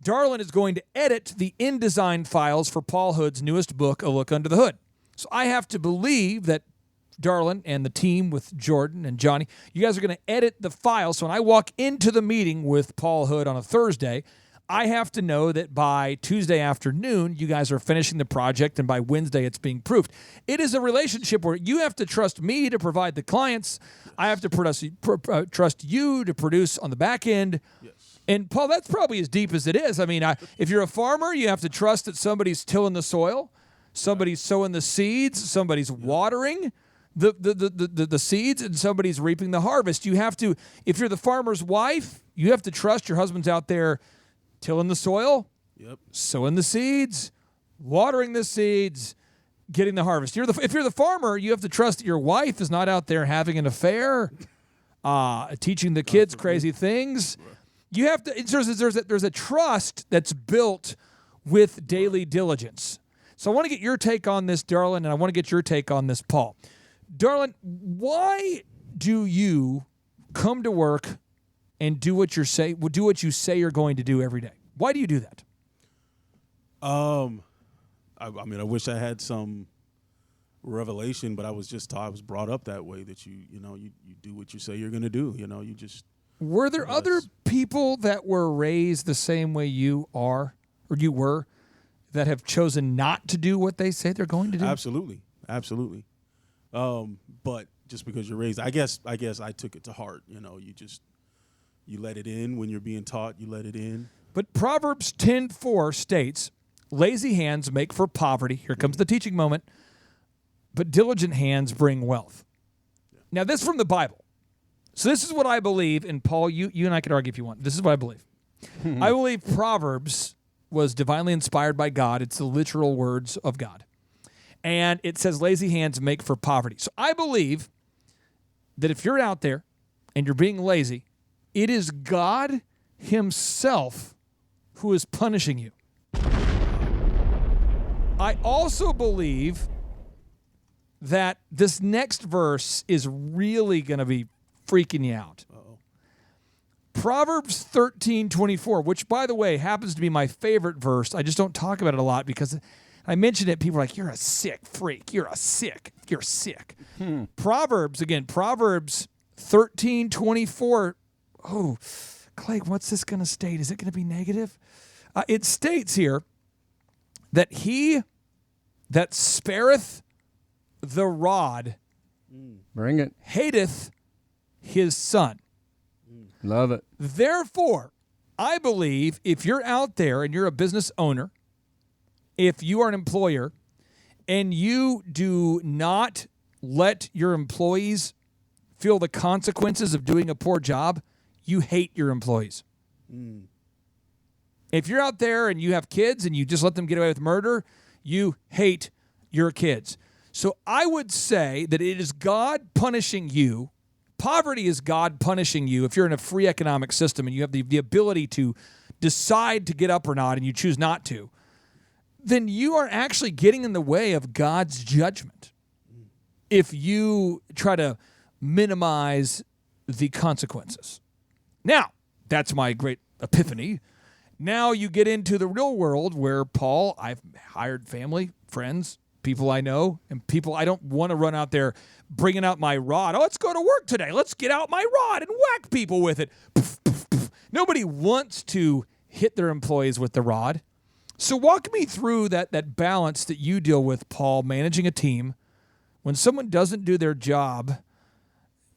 [SPEAKER 3] Darlon is going to edit the InDesign files for Paul Hood's newest book, A Look Under the Hood. So I have to believe that Darlon and the team with Jordan and Johnny, you guys are going to edit the file. So when I walk into the meeting with Paul Hood on a Thursday, I have to know that by Tuesday afternoon, you guys are finishing the project, and by Wednesday, it's being proofed. It is a relationship where you have to trust me to provide the clients. I have to trust you to produce on the back end.
[SPEAKER 7] Yes.
[SPEAKER 3] And, Paul, that's probably as deep as it is. I mean, if you're a farmer, you have to trust that somebody's tilling the soil, somebody's sowing the seeds, somebody's watering the seeds, and somebody's reaping the harvest. You have to, if you're the farmer's wife, you have to trust your husband's out there tilling the soil, sowing the seeds, watering the seeds, getting the harvest. If you're the farmer, you have to trust that your wife is not out there having an affair, teaching the kids crazy things. You have to. There's a trust that's built with daily diligence. So I want to get your take on this, Darlon, and I want to get your take on this, Paul. Darlon, why do you come to work and do what you say you're going to do every day? Why do you do that?
[SPEAKER 7] I mean, I wish I had some revelation, but I was brought up that way, that you do what you say you're going to do. Were there other people that were raised the same way you are?
[SPEAKER 3] or you were, that have chosen not to do what they say they're going to do?
[SPEAKER 7] Absolutely. But just because you're raised, I guess I took it to heart. You let it in when you're being taught. You let it in.
[SPEAKER 3] But Proverbs 10:4 states, lazy hands make for poverty. Here comes the teaching moment. But diligent hands bring wealth. Now, this is from the Bible. So this is what I believe. And Paul, you and I can argue if you want. This is what I believe. I believe Proverbs was divinely inspired by God. It's the literal words of God. And it says lazy hands make for poverty. So I believe that if you're out there and you're being lazy, it is God himself who is punishing you. I also believe that this next verse is really going to be freaking you out.
[SPEAKER 7] Uh-oh.
[SPEAKER 3] Proverbs 13:24, which, by the way, happens to be my favorite verse. I just don't talk about it a lot because I mention it. People are like, you're a sick freak. You're sick. Proverbs 13:24. Oh, Clay, what's this going to state? Is it going to be negative? It states here that he that spareth the rod
[SPEAKER 6] Bring it.
[SPEAKER 3] hateth his son.
[SPEAKER 6] Love it.
[SPEAKER 3] Therefore, I believe if you're out there and you're a business owner, if you are an employer, and you do not let your employees feel the consequences of doing a poor job, you hate your employees. If you're out there and you have kids and you just let them get away with murder, you hate your kids. So I would say that it is God punishing you. Poverty is God punishing you if you're in a free economic system and you have the ability to decide to get up or not and you choose not to. Then you are actually getting in the way of God's judgment if you try to minimize the consequences. Now, that's my great epiphany. Now you get into the real world where, Paul, I've hired family, friends, people I know, and people I don't want to run out there bringing out my rod. Oh, let's go to work today. Let's get out my rod and whack people with it. Poof, poof, poof. Nobody wants to hit their employees with the rod. So walk me through that balance that you deal with, Paul, managing a team. When someone doesn't do their job,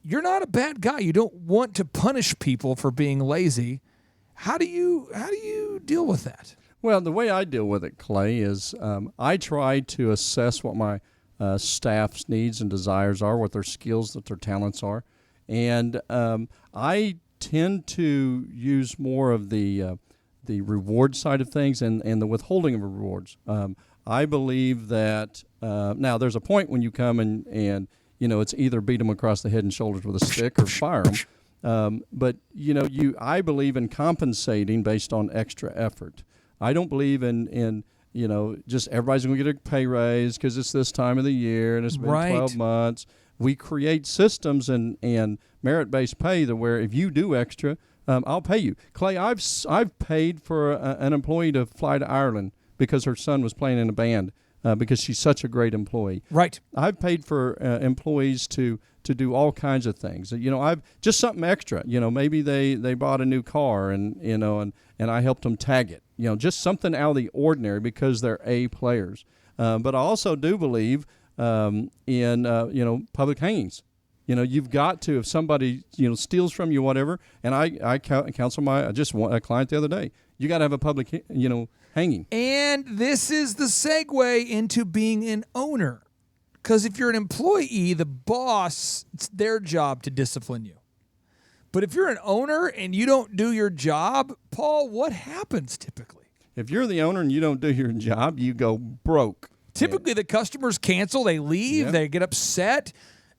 [SPEAKER 3] you're not a bad guy. You don't want to punish people for being lazy. How do you deal with that?
[SPEAKER 6] Well, the way I deal with it, Clay, is I try to assess what my staff's needs and desires are, what their skills, what their talents are. And I tend to use more of the reward side of things and the withholding of rewards. I believe that now there's a point when you come and it's either beat them across the head and shoulders with a stick or fire them. But I believe in compensating based on extra effort. I don't believe in just everybody's going to get a pay raise because it's this time of the year and it's been 12 months. We create systems and merit-based pay that where if you do extra, I'll pay you. Clay, I've paid for an employee to fly to Ireland because her son was playing in a band because she's such a great employee.
[SPEAKER 3] Right.
[SPEAKER 6] I've paid for employees to do all kinds of things. I've just something extra. Maybe they bought a new car and I helped them tag it. Just something out of the ordinary because they're A players. But I also do believe in public hangings. You've got to, if somebody steals from you, whatever. And I counsel I just want a client the other day. You got to have a public hanging.
[SPEAKER 3] And this is the segue into being an owner. Because if you're an employee, the boss, it's their job to discipline you. But if you're an owner and you don't do your job, Paul, what happens typically? If
[SPEAKER 6] you're the owner and you don't do your job, you go broke.
[SPEAKER 3] Typically, the customers cancel, they leave, they get upset.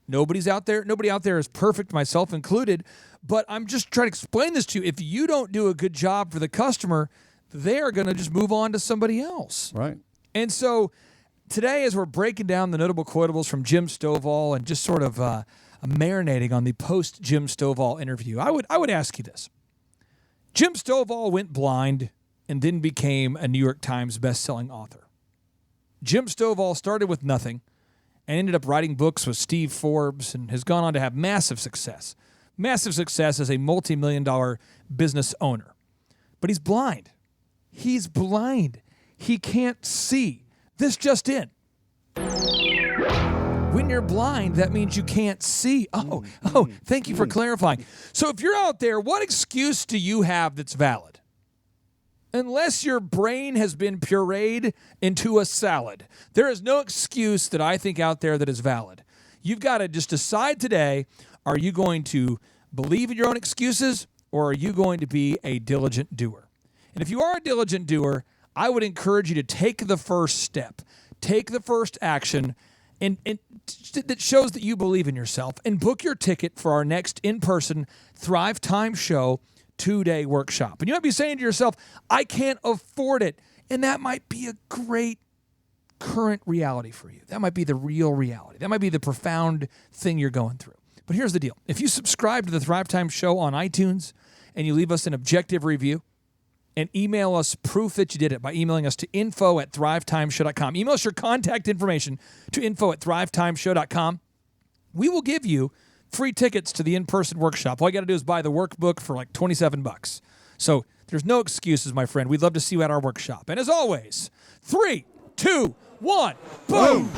[SPEAKER 3] Nobody out there is perfect, myself included. But I'm just trying to explain this to you. If you don't do a good job for the customer, they are going to just move on to somebody else.
[SPEAKER 6] Right.
[SPEAKER 3] And so today, as we're breaking down the notable quotables from Jim Stovall and just sort of marinating on the post-Jim Stovall interview, I would ask you this. Jim Stovall went blind and then became a New York Times best-selling author. Jim Stovall started with nothing and ended up writing books with Steve Forbes and has gone on to have massive success. Massive success as a multi-million-dollar business owner. But he's blind. He's blind. He can't see. This just in. When you're blind, that means you can't see. Oh, thank you for clarifying. So if you're out there, what excuse do you have that's valid? Unless your brain has been pureed into a salad, there is no excuse that I think out there that is valid. You've got to just decide today, are you going to believe in your own excuses, or are you going to be a diligent doer? And if you are a diligent doer, I would encourage you to take the first step, take the first action, and that shows that you believe in yourself, and book your ticket for our next in-person Thrivetime show 2-day workshop. And you might be saying to yourself, I can't afford it. And that might be a great current reality for you. That might be the real reality. That might be the profound thing you're going through. But here's the deal. If you subscribe to the Thrivetime show on iTunes and you leave us an objective review and email us proof that you did it by emailing us to info@thrivetimeshow.com. Email us your contact information to info@thrivetimeshow.com. We will give you free tickets to the in-person workshop. All you got to do is buy the workbook for like $27. So there's no excuses, my friend. We'd love to see you at our workshop. And as always, 3, 2, 1, boom!